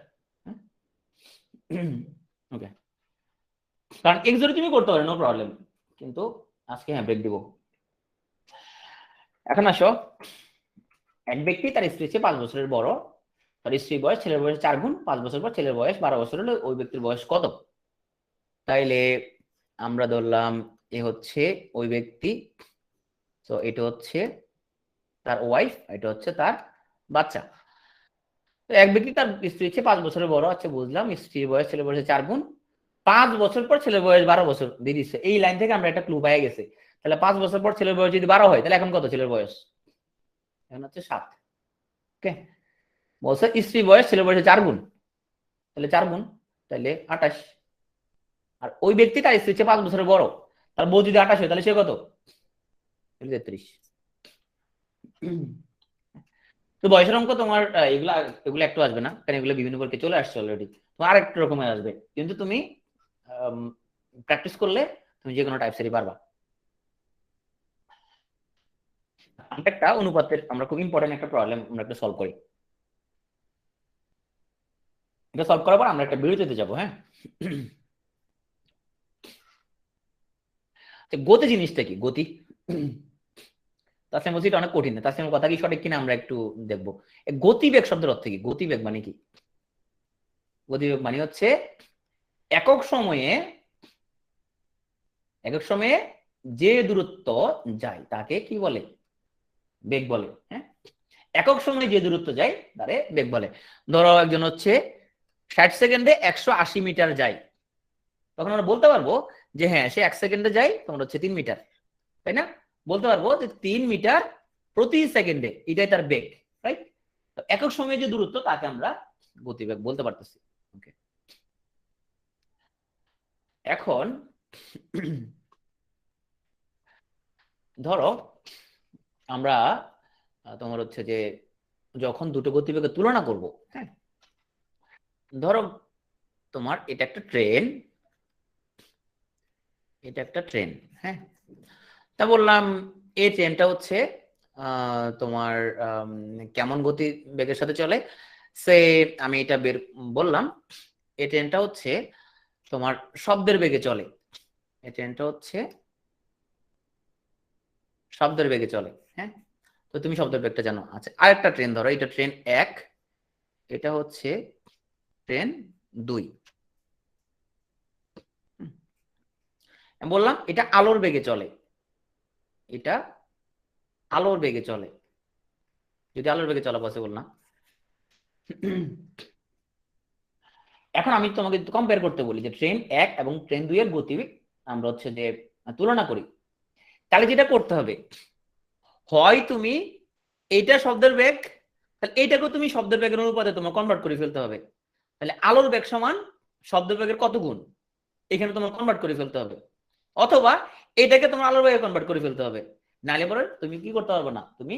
ওকে, কারণ এক্স তুমি করতে পারো নো প্রবলেম, কিন্তু আজকে হ্যাঁ ব্রেক দিব। এখন আসো, এক ব্যক্তি তার স্ত্রীর চেয়ে 5 বছরের বড়, তার স্ত্রীর বয়স ছেলের বয়স 4 গুণ, 5 বছর পর ছেলের বয়স 12 বছর হলে ওই ব্যক্তির বয়স কত? তাইলে আমরা ধরলাম এ হচ্ছে ওই ব্যক্তি, তো এটা হচ্ছে তার ওয়াইফ, এটা হচ্ছে তার বাচ্চা। তো এক ব্যক্তি তার স্ত্রীর চেয়ে 5 বছরের বড়, আচ্ছা বুঝলাম, স্ত্রীর বয়স ছেলের বয়সে 4 গুণ, 5 বছর পর ছেলের বয়স 12 বছর দিয়ে দিচ্ছে। এই লাইন থেকে আমরা একটা ক্লু পাই গেছে। তাহলে 5 বছর পর ছেলের বয়স যদি 12 হয় তাহলে এখন কত ছেলের বয়স? এখন হচ্ছে 7। ওকে, বলছে স্ত্রী বয়স ছেলের বয়সে 4 গুণ, তাহলে 4 গুণ, তাহলে 28। আর ওই ব্যক্তি তার স্ত্রীর চেয়ে 5 বছরের বড়, তার বউ যদি 28 হয় তাহলে সে কত? 33। তো বয়সের অঙ্ক তোমার এগুলা এগুলো একটু আসবে না, কারণ এগুলো বিভিন্ন পরীক্ষায় চলে আসছে অলরেডি, তোমার আরেকটা রকমের আসবে, কিন্তু তুমি প্র্যাকটিস করলে তুমি যে কোনো টাইপসেরই পারবা। আমরা একটা অনুপাতের, আমরা খুব ইম্পর্টেন্ট একটা প্রবলেম আমরা একটা সলভ করি, এটা সলভ করার পর আমরা একটা বিরতিতে যাবো, হ্যাঁ। গতি জিনিসটা কি, গতি তাসলিম বলছি এটা অনেক কঠিন, তাসলিমের কথা কি সঠিক কিনা আমরা একটু দেখবো। গতিবেগ শব্দের অর্থ কি, গতিবেগ মানে কি? গতিবেগ মানে হচ্ছে একক সময়ে, একক সময়ে যে দূরত্ব যায় তাকে কি বলে, বেগ বলে, হ্যাঁ। একক সময়ে যে দূরত্ব যায় তারে বেগ বলে। ধরো একজন হচ্ছে 60 সেকেন্ডে 180 মিটার যায়, তখন আমরা বলতে পারবো যে হ্যাঁ সে 1 সেকেন্ডে যায় তোমার হচ্ছে 3 মিটার, তাই না? বলতে পারবো যে 3 মিটার প্রতি সেকেন্ডে, এটাই তার বেগ, রাইট? একক সময়ে যে দূরত্ব তাকে আমরা গতিবেগ বলতে পারতেছি। ওকে, এখন ধরো আমরা তোমার হচ্ছে যে যখন দুটো গতিবেগের তুলনা করব, হ্যাঁ, ধরো তোমার এটা একটা ট্রেন, এটা একটা ট্রেন, হ্যাঁ। তা বললাম এই ট্রেনটা হচ্ছে তোমার কেমন গতি বেগের সাথে চলে, সে আমি এটা বের বললাম এই ট্রেনটা হচ্ছে তোমার শব্দের বেগে চলে, এই ট্রেনটা হচ্ছে শব্দের বেগে চলে, হ্যাঁ। তো তুমি শব্দের বেগটা জানো, আচ্ছা আরেকটা ট্রেন ধরো, এটা ট্রেন 1, এটা হচ্ছে ট্রেন 2, বললাম এটা আলোর বেগে চলে, এটা আলোর বেগে চলে, যদি আলোর বেগে চলা পসিবল না। এখন আমি তোমাকে কম্পেয়ার করতে বলি যে ট্রেন 1 এবং ট্রেন 2 এর গতিবেগ আমরা হচ্ছে যে তুলনা করি, তাহলে যেটা করতে হবে, হয় তুমি এইটা শব্দের বেগ, তাহলে এইটাকেও তুমি শব্দের বেগের অনুপাতে তোমার কনভার্ট করে ফেলতে হবে, তাহলে আলোর বেগ সমান শব্দের বেগের কত গুণ, এখানে তোমার কনভার্ট করে ফেলতে হবে, অথবা এটাকে তোমার আলোর বেগে কনভার্ট করে ফেলতে হবে, নাহলে পরে তুমি কি করতে পারবে না, তুমি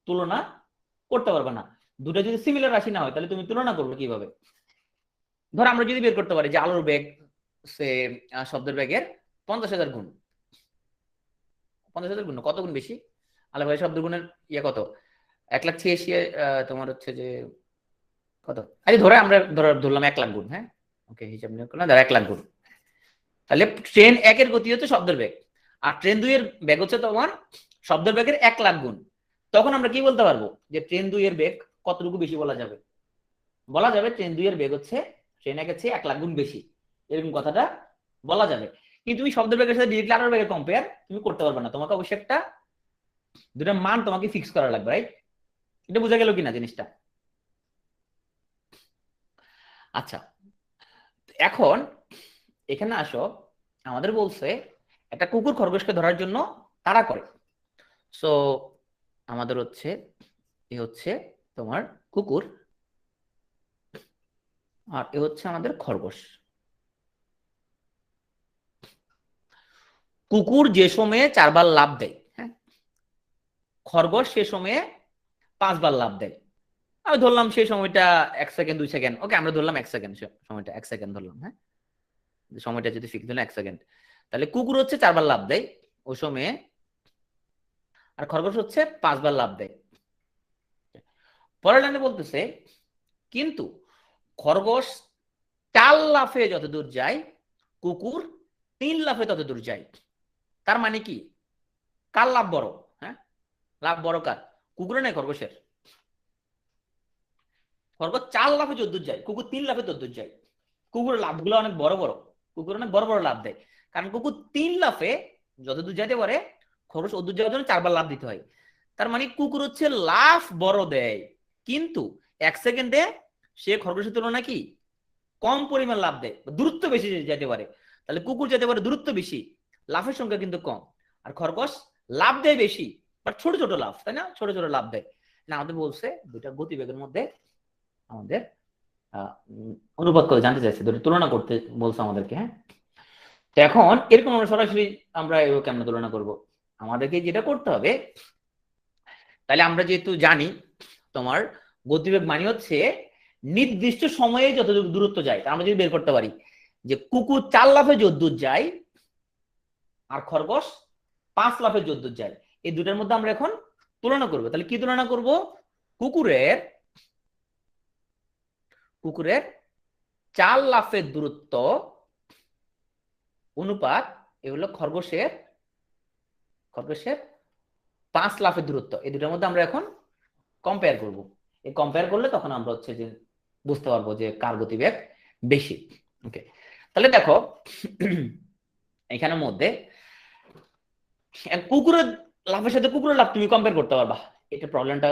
তুলনা করতে পারবে না। দুটো যদি সিমিলার রাশি না হয় তাহলে তুমি তুলনা করবে কিভাবে? ধর আমরা যদি বের করতে পারি যে আলোর বেগ সে শব্দের বেগের 50,000 গুণ, 50,000 গুণ কত গুণ বেশি, আলো ভাই শব্দ গুণের ইয়ে কত, 1,86,000 তোমার হচ্ছে যে কত, আরে ধরে আমরা ধরলাম 1 লাখ গুণ, হ্যাঁ। ওকে, হিসাব নিয়োগ করলাম, ধর 1 লাখ গুণ। তাহলে ট্রেন 1 এর গতি হচ্ছে শব্দের বেগ, আর ট্রেন 2 এর বেগ হচ্ছে তোমার শব্দের বেগের 1 লাখ গুণ। তখন আমরা কি বলতে পারবো যে ট্রেন 2 এর বেগ কতটুকু বেশি বলা যাবে, বলা যাবে ট্রেন 2 এর বেগ হচ্ছে ট্রেন 1 এর চেয়ে 1 লাখ গুণ বেশি, এরকম কথাটা বলা যাবে। কিন্তু তুমি শব্দের বেগের সাথে ডিরেক্টলি আলোর বেগের কম্পেয়ার তুমি করতে পারবে না, তোমাকে অবশ্যই একটা দুটা মান তোমাকে ফিক্স করা লাগবে, রাইট? এটা বোঝা গেল কিনা জিনিসটা? আচ্ছা, এখন এখানে আসো, আমাদের বলছে একটা কুকুর খরগোশকে ধরার জন্য তাড়া করে, সো আমাদের হচ্ছে এ হচ্ছে তোমার কুকুর, আর এ হচ্ছে আমাদের খরগোশ। কুকুর যে সময়ে 4 বার লাফ দেয়, হ্যাঁ, খরগোশ সে সময়ে 5 বার লাফ দেয়। আমি ধরলাম সেই সময়টা 1 সেকেন্ড 2 সেকেন্ড, ওকে আমরা ধরলাম 1 সেকেন্ড, সময়টা 1 সেকেন্ড ধরলাম, হ্যাঁ, সময়টা যদি ফিক্স দিলাম 1 সেকেন্ড, তাহলে কুকুর হচ্ছে 4 বার লাফ দেয় ওই সময়ে, আর খরগোশ হচ্ছে 5 বার লাফ দেয়। পরের লাইনে বলতেছে কিন্তু খরগোশ 4 লাফে যতদূর যায় কুকুর 3 লাফে ততদূর যায়, তার মানে কি কার লাভ বড়, হ্যাঁ, লাভ বড় কার, কুকুরের নাই খরগোশের? খরগোশ 4 লাফে যতদূর যায়, কুকুর 3 লাফে ততদূর যায়, কুকুরের লাভগুলো অনেক বড় বড়, কুকুর অনেক বড় বড় লাভ দেয়, কারণ কুকুর 3 লাফে যতদূর যেতে পারে খরগোশ অদূর যাওয়ার জন্য 4 বার লাভ দিতে হয়। তার মানে কুকুর হচ্ছে লাভ বড় দেয়, কিন্তু 1 সেকেন্ডে সে খরগোশের তুলনায় কি কম পরিমাণ লাভ দেয়, দূরত্ব বেশি যেতে পারে, তাহলে কুকুর যেতে পারে দূরত্ব বেশি, লাফের সংখ্যা কিন্তু কম, আর খরগোশ লাভ দেয় বেশি বাট ছোট ছোট লাভ, তাই না, ছোট ছোট লাভ দেয় না। আমাদের বলছে দুইটা গতিবেগের মধ্যে আমাদের অনুপাত করে জানতে চাইছে, দুটো তুলনা করতে বলছে আমাদেরকে, হ্যাঁ। তো এখন এরকম আমরা সরাসরি আমরা কেমন তুলনা করব, আমাদেরকে যেটা করতে হবে, তাহলে আমরা যেহেতু জানি তোমার গতিবেগ মানে হচ্ছে নির্দিষ্ট সময়ে যত দূরত্ব যায় তা আমরা যদি বের করতে পারি যে কুকুর 4 লাফে যদ্দূর যায় আর খরগোশ 5 লাফে যদ্দূর যায়, এই দুটার মধ্যে আমরা এখন তুলনা করবো। তাহলে কি তুলনা করব? কুকুরের কুকুরের 4 লাফের দূরত্ব অনুপাত এগুলো খরগোশের 5 লাফের দূরত্ব, এই দুটার মধ্যে আমরা এখন কম্পেয়ার করব। এই কম্পেয়ার করলে তখন আমরা হচ্ছে যে বুঝতে পারবো যে কার গতিবেগ বেশি। ওকে, তাহলে দেখো এখানের মধ্যে কুকুরের লাফের সাথে কুকুরের লাফ তুমি কম্পেয়ার করতে পারবা। এটা প্রবলেমটা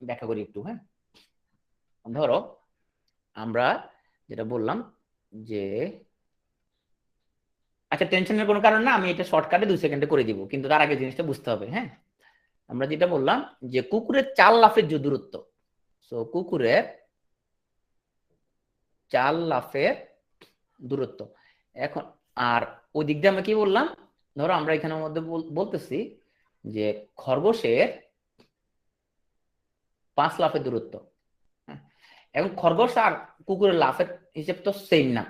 ব্যাখ্যা করি একটু। হ্যাঁ, ধরো আমরা যেটা বললাম যে আচ্ছা টেনশনের কোনো কারণ না, আমি এটা শর্টকাটে 2 সেকেন্ডে করে দিব, কিন্তু তার আগে জিনিসটা বুঝতে হবে। হ্যাঁ, আমরা যেটা বললাম যে কুকুরের 4 লাফের যে দূরত্ব, সো কুকুরের 4 লাফের দূরত্ব এখন, আর ওই দিক দিয়ে আমরা কি বললাম, ধরো আমরা এখানের মধ্যে বলতেছি যে খরগোশের 5 লাফের দূরত্ব। এখন খরগোশ আর কুকুরের লাফের হিসেব তো সেম না।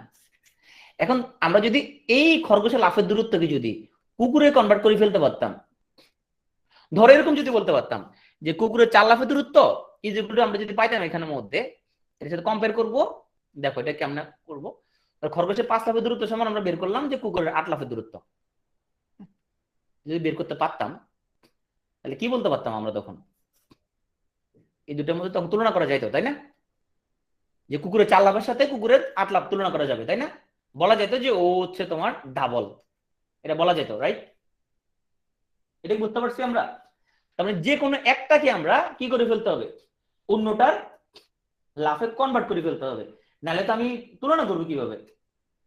এখন আমরা যদি এই খরগোশের লাফের দূরত্বকে যদি কুকুরে কনভার্ট করে ফেলতে পারতাম, ধরো এরকম যদি বলতে পারতাম যে কুকুরের 4 লাফের দূরত্ব ইজিকুয়াল টু, আমরা যদি পাইতাম এখানের মধ্যে এর সাথে কম্পেয়ার করব, দেখো এটা কেমন করব, খরগোশের 5 লাফের দূরত্ব সমান আমরা বের করলাম যে কুকুরের 8 লাফের দূরত্ব। যদি বের করতে পারতাম তাহলে কি বলতে পারতাম আমরা তখন, এই দুটোর মধ্যে তখন তুলনা করা যাইতো, তাই না? যে কুকুরের 4 লাফের সাথে কুকুরের 8 লাফ তুলনা করা যাবে, তাই না? বলা যেত যে ও হচ্ছে তোমার ডাবল, এটা বলা যেত, রাইট? এটা বুঝতে পারছি আমরা। তার মানে যে কোনো একটাকে আমরা কি করে ফেলতে হবে, অন্যটার লাফে কনভার্ট করে ফেলতে হবে, নাহলে তো আমি তুলনা করবো কিভাবে?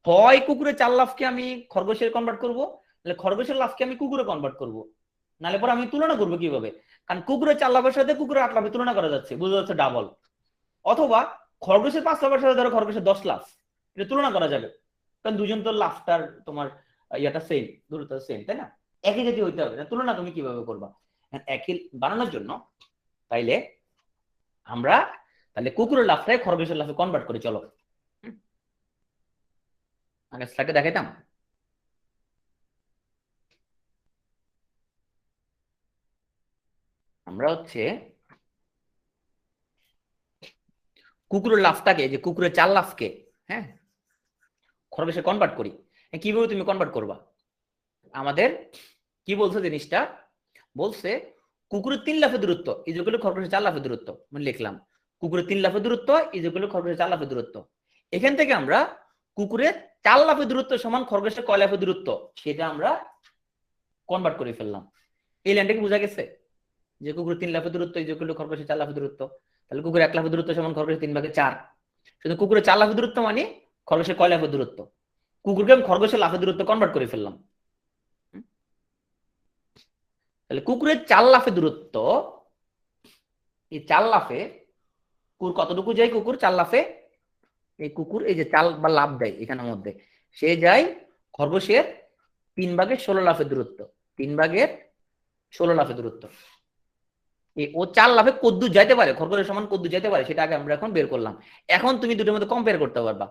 হয় কুকুরের 4 লাফকে আমি খরগোশের কনভার্ট করবো, নাহলে খরগোশের লাফকে আমি কুকুরে কনভার্ট করবো, নাহলে পরে আমি তুলনা করবো কিভাবে? কারণ কুকুরের 4 লাফের সাথে কুকুরের 8 লাফে তুলনা করা যাচ্ছে, বুঝতে যাচ্ছে ডাবল। অথবা খরগোশের 5 লাফের সাথে ধরো খরগোশের 10 লাফ, এটা তুলনা করা যাবে, কারণ দুজন তো লাফটার তোমার ইয়াটা সেম, দূরত্ব সেম, তাই না? একই জাতীয় হইতে হবে, তুলনা তুমি কিভাবে করবা একই বানানোর জন্য? তাইলে আমরা তাহলে কুকুরের লাফটাই খরগোশের লাফে কনভার্ট করি। চলো আগে স্লাইডে দেখাইতাম। আমরা হচ্ছে কুকুরের লাফটাকে, যে কুকুরের 4 লাফকে, হ্যাঁ, খরগোশে কনভার্ট করি। কিভাবে তুমি কনভার্ট করবা? আমাদের কি বলছে জিনিসটা, বলছে কুকুরের 3 লাফের দূরত্ব ইজুকাল টু খরগোশের 4 লাফের দূরত্ব, মানে লিখলাম কুকুরের 3 লাফের দূরত্ব ইজুকাল টু খরগোশের 4 লাফের দূরত্ব। এখান থেকে আমরা কুকুরের 4 লাফের দূরত্ব সমান খরগোশের কয় লাফের দূরত্ব সেটা আমরা কনভার্ট করে ফেললাম। এই লাইনটা কি বোঝা গেছে? যে কুকুরের 3 লাফের দূরত্ব ইজুকাল টু খরগোশের 4 লাফের দূরত্ব, তাহলে কুকুরের 1 লাফের দূরত্ব সমান খরগোশের 3/4। শুধু কুকুরের 4 লাফের দূরত্ব মানে খরগোশের কয় লাফের দূরত্ব, কুকুরকে আমি খরগোশের লাফের দূরত্ব কনভার্ট করে ফেললাম। তাহলে কুকুরের 4 লাফের দূরত্ব, এই 4 লাফে কুকুর কতটুকু যায়, কুকুর 4 লাফে, এই কুকুর এই যে চাল বা লাফ দেয় এখানের মধ্যে, সে যায় খরগোশের 3/16 লাফের দূরত্ব, 3/16 লাফের দূরত্ব। ও 4 লাফে কদ্দূর যাইতে পারে, খরগোশের সমান কদ্দূর যাইতে পারে সেটা আগে আমরা এখন বের করলাম। এখন তুমি দুটোর মধ্যে কম্পেয়ার করতে পারবা।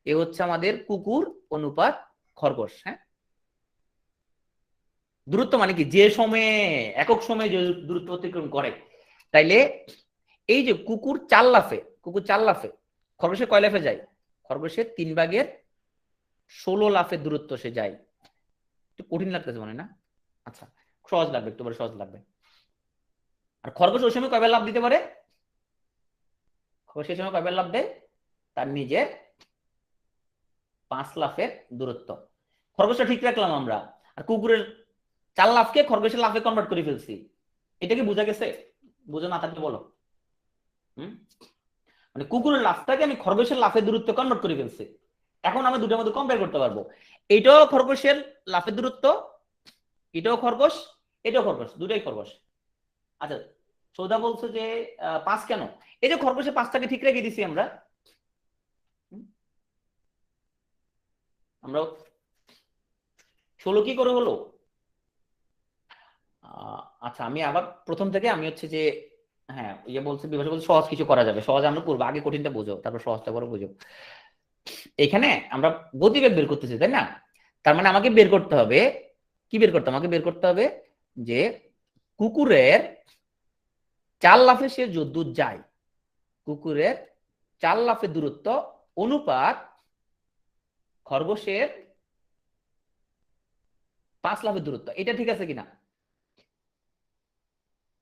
এ হচ্ছে আমাদের কুকুর অনুপাত খরগোশ। হ্যাঁ, দূরত্ব মানে কি, যে সময়ে একক সময়ে যে দূরত্ব অতিক্রম করে। তাইলে এই যে কুকুর 4 লাফে, খরগোশের কয় লাফে যায়, খরগোশের 3/16 লাফের দূরত্ব সে যায়। একটু কঠিন লাগতেছে মনে না? আচ্ছা সহজ লাগবে, একটু সহজ লাগবে। আর খরগোশ ওই সময় কয়বার লাফ দিতে পারে, খরগোশ সেই সময় কয়বার লাফ দেয়, তার নিজের 5 লাফের দূরত্ব। খরগোশটা ঠিক রাখলাম আমরা, আর কুকুরের 4 লাফকে খরগোশের লাফে কনভার্ট করে ফেলছি। এটা কি বোঝা গেছে? বোঝা না থাকলে বলো। মানে কুকুরের লাফটাকে আমি খরগোশের লাফের দূরত্ব কনভার্ট করে ফেলছি। এখন আমরা দুটোর মধ্যে কম্পেয়ার করতে পারবো, এইটাও খরগোশের লাফের দূরত্ব, এটাও খরগোশ, এটাও খরগোশ, দুটোই খরগোশ। আচ্ছা সৌদা বলছো যে 5 কেন, এই যে খরগোশের 5টাকে ঠিক রেখে দিছি আমরা, আমরা 16 কি করে হলো? আচ্ছা আমি আবার প্রথম থেকে আমি হচ্ছে যে হ্যাঁ ইয়ে বলছে, বিভাষা বলছে সহজ কিছু করা যাবে, সহজ আমরা করবো, আগে কঠিনটা বুঝো তারপর সহজটা করে বুঝো। এখানে আমরা গতিবেগ বের করতেছি তাই না, তার মানে আমাকে বের করতে হবে, কি বের করতে হবে, আমাকে বের করতে হবে যে কুকুরের 4 লাফে সে যদ্দূর যায়, কুকুরের 4 লাফের দূরত্ব অনুপাত খরগোশের 5 লাফের দূরত্ব, এটা ঠিক আছে কিনা।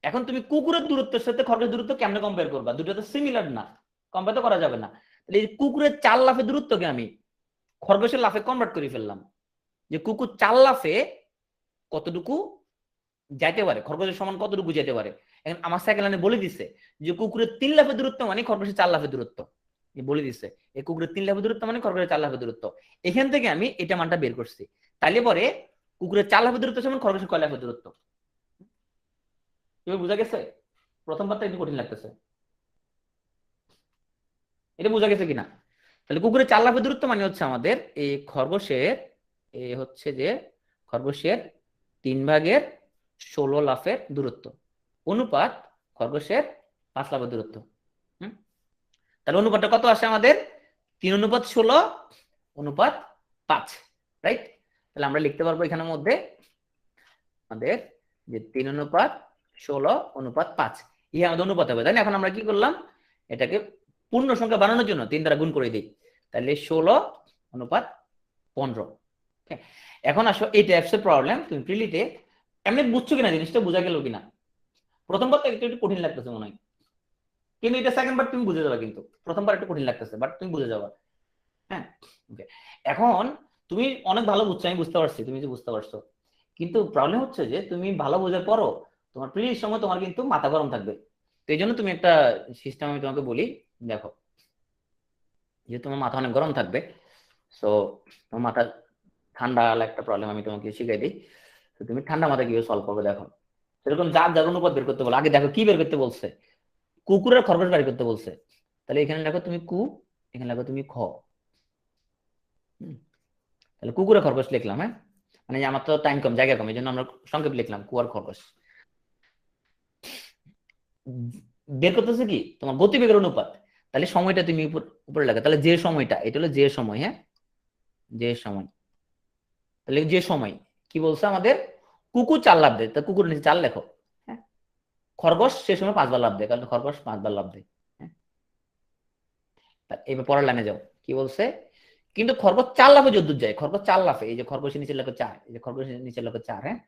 এখন তুমি কুকুরের দূরত্বের সাথে খরগোশের দূরত্ব কেমনে কম্পেয়ার করবা, দুটো তো সিমিলার না, কম্পেয়ার তো করা যাবে না। তাহলে এই কুকুরের 4 লাফের দূরত্বকে আমি খরগোশের লাফে কনভার্ট করে ফেললাম, যে কুকুর 4 লাফে কতটুকু যাইতে পারে, খরগোশের সমান কতটুকু যেতে পারে। এখন আমার সাইকেল লাইনে বলে দিচ্ছে যে কুকুরের 3 লাফের দূরত্ব মানে খরগোশের 4 লাফের দূরত্ব, বলে দিচ্ছে এই কুকুরের 3 লাফের দূরত্ব মানে খরগোশের 4 লাফের দূরত্ব। এখান থেকে আমি এটা মানটা বের করছি, তাহলে পরে কুকুরের 4 লাফের দূরত্ব সমান খরগোশের কয় লাফের দূরত্ব। এবার বোঝা গেছে, প্রথম পার্টটা একটু কঠিন লাগতেছে, এটা বোঝা গেছে কিনা। তাহলে কুকুরের 4 লাফের দূরত্ব মানে হচ্ছে আমাদের এই খরগোশের, এই হচ্ছে যে খরগোশের 3/16 লাফের দূরত্ব অনুপাত খরগোশের 5 লাফের দূরত্ব। তাহলে অনুপাতটা কত আসে আমাদের, 3:16 অনুপাত 5, রাইট। তাহলে আমরা লিখতে পারবো এখানের মধ্যে আমাদের যে 3:16 অনুপাত 5, ইয়ে আমাদের অনুপাত হবে তাই না। এখন আমরা কি করলাম, এটাকে পূর্ণ সংখ্যা বানানোর জন্য 3 দ্বারা গুণ করে দিই, তাহলে 16:15। এখন আসো এই টাইপসের প্রবলেম তুমি প্রিলিতে এমনি বুঝছো কিনা, জিনিসটা বোঝা গেল কিনা। প্রথমবার তো একটু একটু কঠিন লাগতেছে মনে হয়, কিন্তু এটা সেকেন্ড বার তুমি বুঝে যাবে, কিন্তু প্রথমবার একটু কঠিন লাগতেছে বাট তুমি বুঝে যাবে। হ্যাঁ ওকে, এখন তুমি অনেক ভালো বুঝছো, আমি বুঝতে পারছি তুমি যে বুঝতে পারছো, কিন্তু প্রবলেম হচ্ছে যে তুমি ভালো বোঝার পরও তোমার প্রিলির সময় তোমার কিন্তু মাথা গরম থাকবে। তো এই জন্য তুমি একটা সিস্টেম আমি তোমাকে বলি, দেখো যে তোমার মাথা অনেক গরম থাকবে, সো তোমার মাথা ঠান্ডা একটা প্রবলেম আমি তোমাকে শিখাই দিই। তো তুমি ঠান্ডা মাথায় কিভাবে সলভ করবে দেখো, সেরকম যার যার অনুপাত বের করতে বলো, আগে দেখো কি বের করতে বলছে, কুকুরের খরগোশ বের করতে বলছে, তাহলে এখানে লেখো তুমি কু, এখানে লেখো তুমি খ। তাহলে কুকুরের খরগোশ লিখলাম, হ্যাঁ মানে আমার তো টাইম কম জায়গা কম এই জন্য আমরা সংক্ষেপ লিখলাম কুয়ার খরগোশ। বের করতেছে কি তোমার গতিবেগের অনুপাত, তাহলে সময়টা তুমি উপরে লাগা, তাহলে যে সময়টা এটা হলো যে সময়, হ্যাঁ যে সময়, তাহলে যে সময় কি বলছে আমাদের, কুকুর 4 লাফ দেয়, তা কুকুর নিচে 4 লেখো, হ্যাঁ খরগোশ সে সময় 5 বার লাফ দেয়, কারণ খরগোশ 5 বার লাফ দেয়। হ্যাঁ এবার পরের লাইনে যাও, কি বলছে, কিন্তু খরগোশ 4 লাফে যদ্দূর যায়, খরগোশ 4 লাফে, এই যে খরগোশের নিচে লেখো 4, এই যে খরগোশের নিচে লেখো 4, হ্যাঁ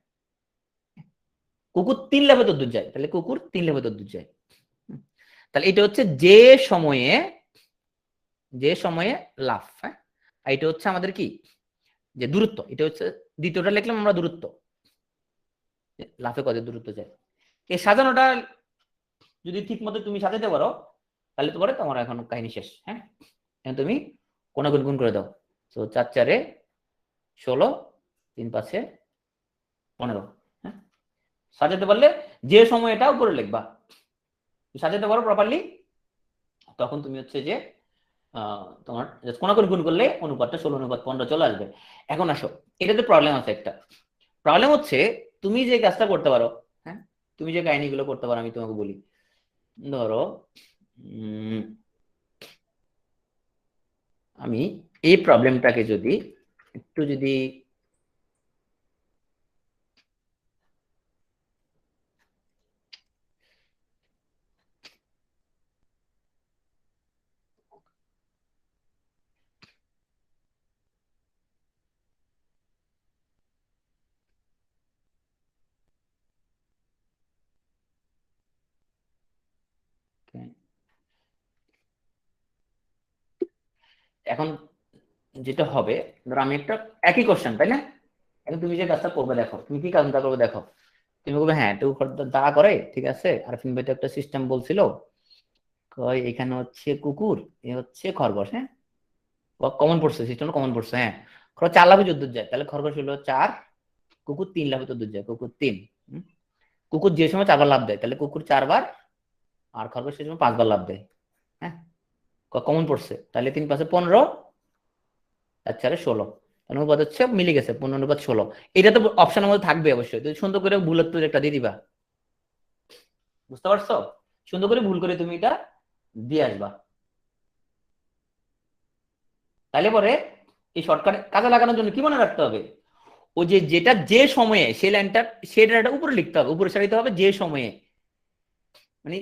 কুকুর 3 লাফে যদ্দূর যায়, তাহলে কুকুর 3 লাফে যদ্দূর যায়। তাহলে এটা হচ্ছে যে সময়ে, যে সময়ে লাফ, হ্যাঁ আর এটা হচ্ছে আমাদের কি যে দূরত্ব, এটা হচ্ছে দ্বিতীয়টা লিখলাম আমরা দূরত্ব, লাফে কত দূরত্ব যায়। এই সাজানোটা যদি ঠিক মতো তুমি সাজাতে পারো তাহলে তো পরে তোমার এখন কাহিনী শেষ। হ্যাঁ এখন তুমি কোন গুণ গুণ করে দাও, তো 4 4 16, 3 5 15। হ্যাঁ সাজাতে পারলে যে সময় এটা উপরে লিখবা, সাজাতে পারো প্রপারলি, তখন তুমি হচ্ছে যে তোমার কোনাকুনি গুণ করলে অনুপাতটা 16:15 চলে আসবে। এখন আসো, এটাতে প্রবলেম আছে একটা, প্রবলেম হচ্ছে তুমি যে কাজটা করতে পারো, হ্যাঁ তুমি যে কাহিনীগুলো করতে পারো আমি তোমাকে বলি, ধরো আমি এই প্রবলেমটাকে যদি একটু যদি এখন যেটা হবে, ধরো আমি একটা একই কোশ্চেন তাই না, এখন তুমি যে কাজটা করবে দেখো, তুমি কি কাজটা করবে দেখো, তুমি বলবে হ্যাঁ টু দা করে ঠিক আছে, আর ভাই তো একটা সিস্টেম বলছিল, কয় এখানে হচ্ছে কুকুর এ হচ্ছে খরগোশ, হ্যাঁ কমন পড়ছে, সিস্টেমটা কমন পড়ছে, হ্যাঁ খরগোশ 4 লাফে যদ্দূর যায়, তাহলে খরগোশ হলো 4, কুকুর 3 লাফে যদ্দূর যায়, কুকুর 3। কুকুর যে সময় 4 বার লাফ দেয় তাহলে কুকুর 4 বার, আর খরগোশ সে সময় 5 বার লাফ দেয়। হ্যাঁ কমন পড়ছে, তাহলে 3 5 15, 4 4 16, অনুপাত হচ্ছে মিলে গেছে 15:16। এটা তো অপশনের মধ্যে থাকবে অবশ্যই, তুমি সুন্দর করে বুলেট একটা দিয়ে দিবা, বুঝতে পারছো, সুন্দর করে ভুল করে তুমি এটা দিয়ে আসবা। তাইলে পরে এই শর্টকাট কাজে লাগানোর জন্য কি মনে রাখতে হবে, ও যে যেটা যে সময়ে সেই লাইনটা সেই ডাটাটা উপরে লিখতে হবে, উপরে সারিতে হবে যে সময়ে, মানে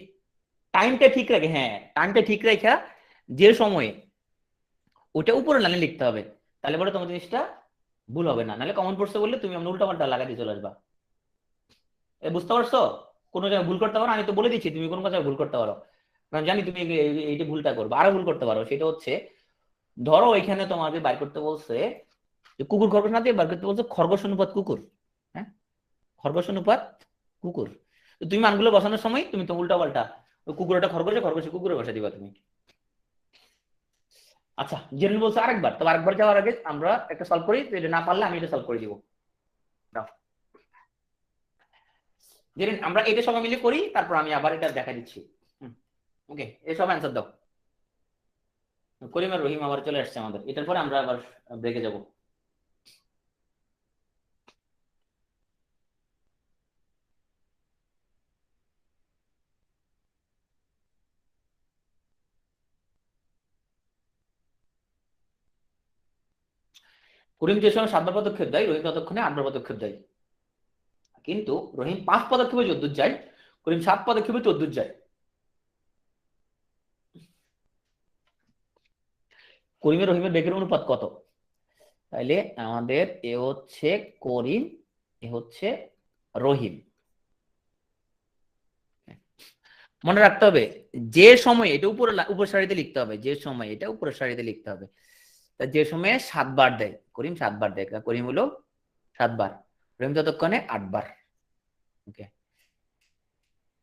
টাইমটা ঠিক রাখে, হ্যাঁ টাইমটা ঠিক রেখে যে সময়ে ওটা উপরে লাইনে লিখতে হবে। তাহলে পরে তোমার জিনিসটা ভুল হবে না, নাহলে কমন পড়ছে বললে তুমি আমরা উল্টা পাল্টা লাগাই দিয়ে চলে আসবা। বুঝতে পারছো? কোনো জায়গায় ভুল করতে পারো, আমি তো বলে দিচ্ছি তুমি কোন জায়গায় ভুল করতে পারো, কারণ জানি তুমি এইটা ভুলটা করবে। আরো ভুল করতে পারো, সেটা হচ্ছে ধরো এখানে তোমাকে বাইর করতে বলছে যে কুকুর খরগোশ না দিয়ে বার করতে বলছে খরগোশ অনুপাত কুকুর। হ্যাঁ, খরগোশ অনুপাত কুকুর। তো তুমি মানগুলো বসানোর সময় তুমি তো উল্টা পাল্টা কুকুরটা খরগোশে খরগোশে কুকুরে বসা দিবা তুমি। আচ্ছা জেনে বলছে আরেকবার, তো আরেকবার যাওয়ার আগে আমরা একটা সলভ করি, তো এটা না পারলে আমি এটা সলভ করে দিব। জেনে আমরা এটা সবাই মিলে করি, তারপর আমি আবার এটা দেখা দিচ্ছি। ওকে, এসব অ্যান্সার দাও। করিম আর রহিম আবার চলে আসছে আমাদের, এটার পরে আমরা আবার ব্রেকে যাব। করিম যে সময় 7 বার পদক্ষেপ দেয়, রহিম ততক্ষণে 8 বার পদক্ষেপ দেয়। কিন্তু রহিম 5 পদক্ষেপে 14 যায়, করিম 7 পদক্ষেপে 14 যায়। করিমের রহিমের বেগের অনুপাত কত? তাইলে আমাদের এ হচ্ছে করিম, এ হচ্ছে রহিম। মনে রাখতে হবে যে সময় এটা উপরে উপর সারিতে লিখতে হবে, যে সময় এটা উপরের সারিতে লিখতে হবে। যে সময়ে 7 বার দেয়, করিম 7 বার দেয়, করিম হলো 7 বার, রহিম ততক্ষণে 8 বার। ওকে,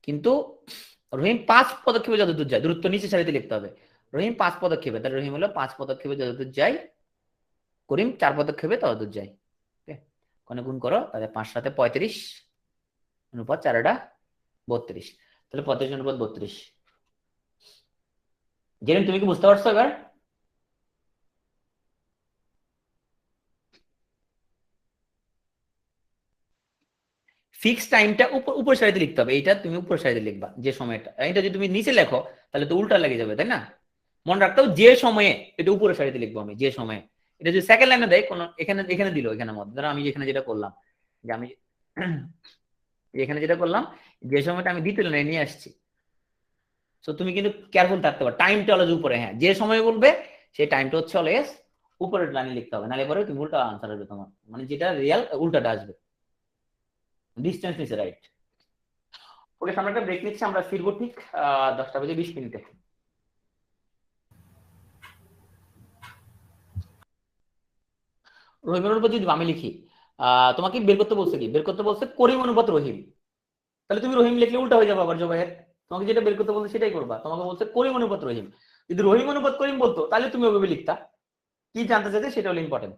কিন্তু রহিম 5 পদক্ষেপে যতদূর যায়, দূরত্ব নিচে সারিতে লিখতে হবে। রহিম 5 পদক্ষেপে, তাহলে রহিম হলো 5 পদক্ষেপে যতদূর যায়, করিম 4 পদক্ষেপে ততদূর যায়। ওকে, কোনে গুণ করো, তাহলে 5 সাথে 35 অনুপাত 4 32, তাহলে 35 অনুপাত 32। জেরিন তুমি কি বুঝতে পারছো এবার? ফিক্স টাইমটা উপর সারিতে লিখতে হবে, এইটা তুমি উপর সারিতে লিখবা যে সময়টা, এটা যদি তুমি নিচে লেখো তাহলে তো উল্টা লেগে যাবে, তাই না? মনে রাখতে হবে যে সময়ে এটা উপরের সারিতে লিখবো আমি, যে সময়ে। এটা যদি সেকেন্ড লাইনে দেয় কোন, এখানে এখানে দিল, এখানে মধ্যে ধরো আমি এখানে যেটা করলাম, যে আমি এখানে যেটা করলাম, যে সময়টা আমি দ্বিতীয় লাইনে নিয়ে আসছি। তো তুমি কিন্তু কেয়ারফুল থাকতে পারো, টাইমটা হলো উপরে, হ্যাঁ যে সময় বলবে সেই টাইমটা হচ্ছে অলওয়েজ উপরের লাইনে লিখতে হবে, নাহলে পরে তুমি উল্টা আনসার আসবে তোমার, মানে যেটা রিয়াল উল্টাটা আসবে। ডিস্টেন্স নিচে, রাইট। ওকে, আমরা একটা ব্রেক নিচ্ছি, আমরা ফিরবো ঠিক 10টা বেজে 20 মিনিটে। রহিমের অনুপাত যদি আমি লিখি, তোমাকে বের করতে বলছে কি, বের করতে বলছে করিম অনুপাত রহিম, তাহলে তুমি রহিম লিখলে উল্টা হয়ে যাবে আবার জবাহের। তোমাকে যেটা বের করতে বলছে সেটাই করবা, তোমাকে বলছে করিম অনুপাত রহিম, যদি রহিম অনুপাত করিম বলতো তাহলে তুমি ওভাবে লিখতা। কি জানতে চাইছে সেটা হলো ইম্পর্টেন্ট।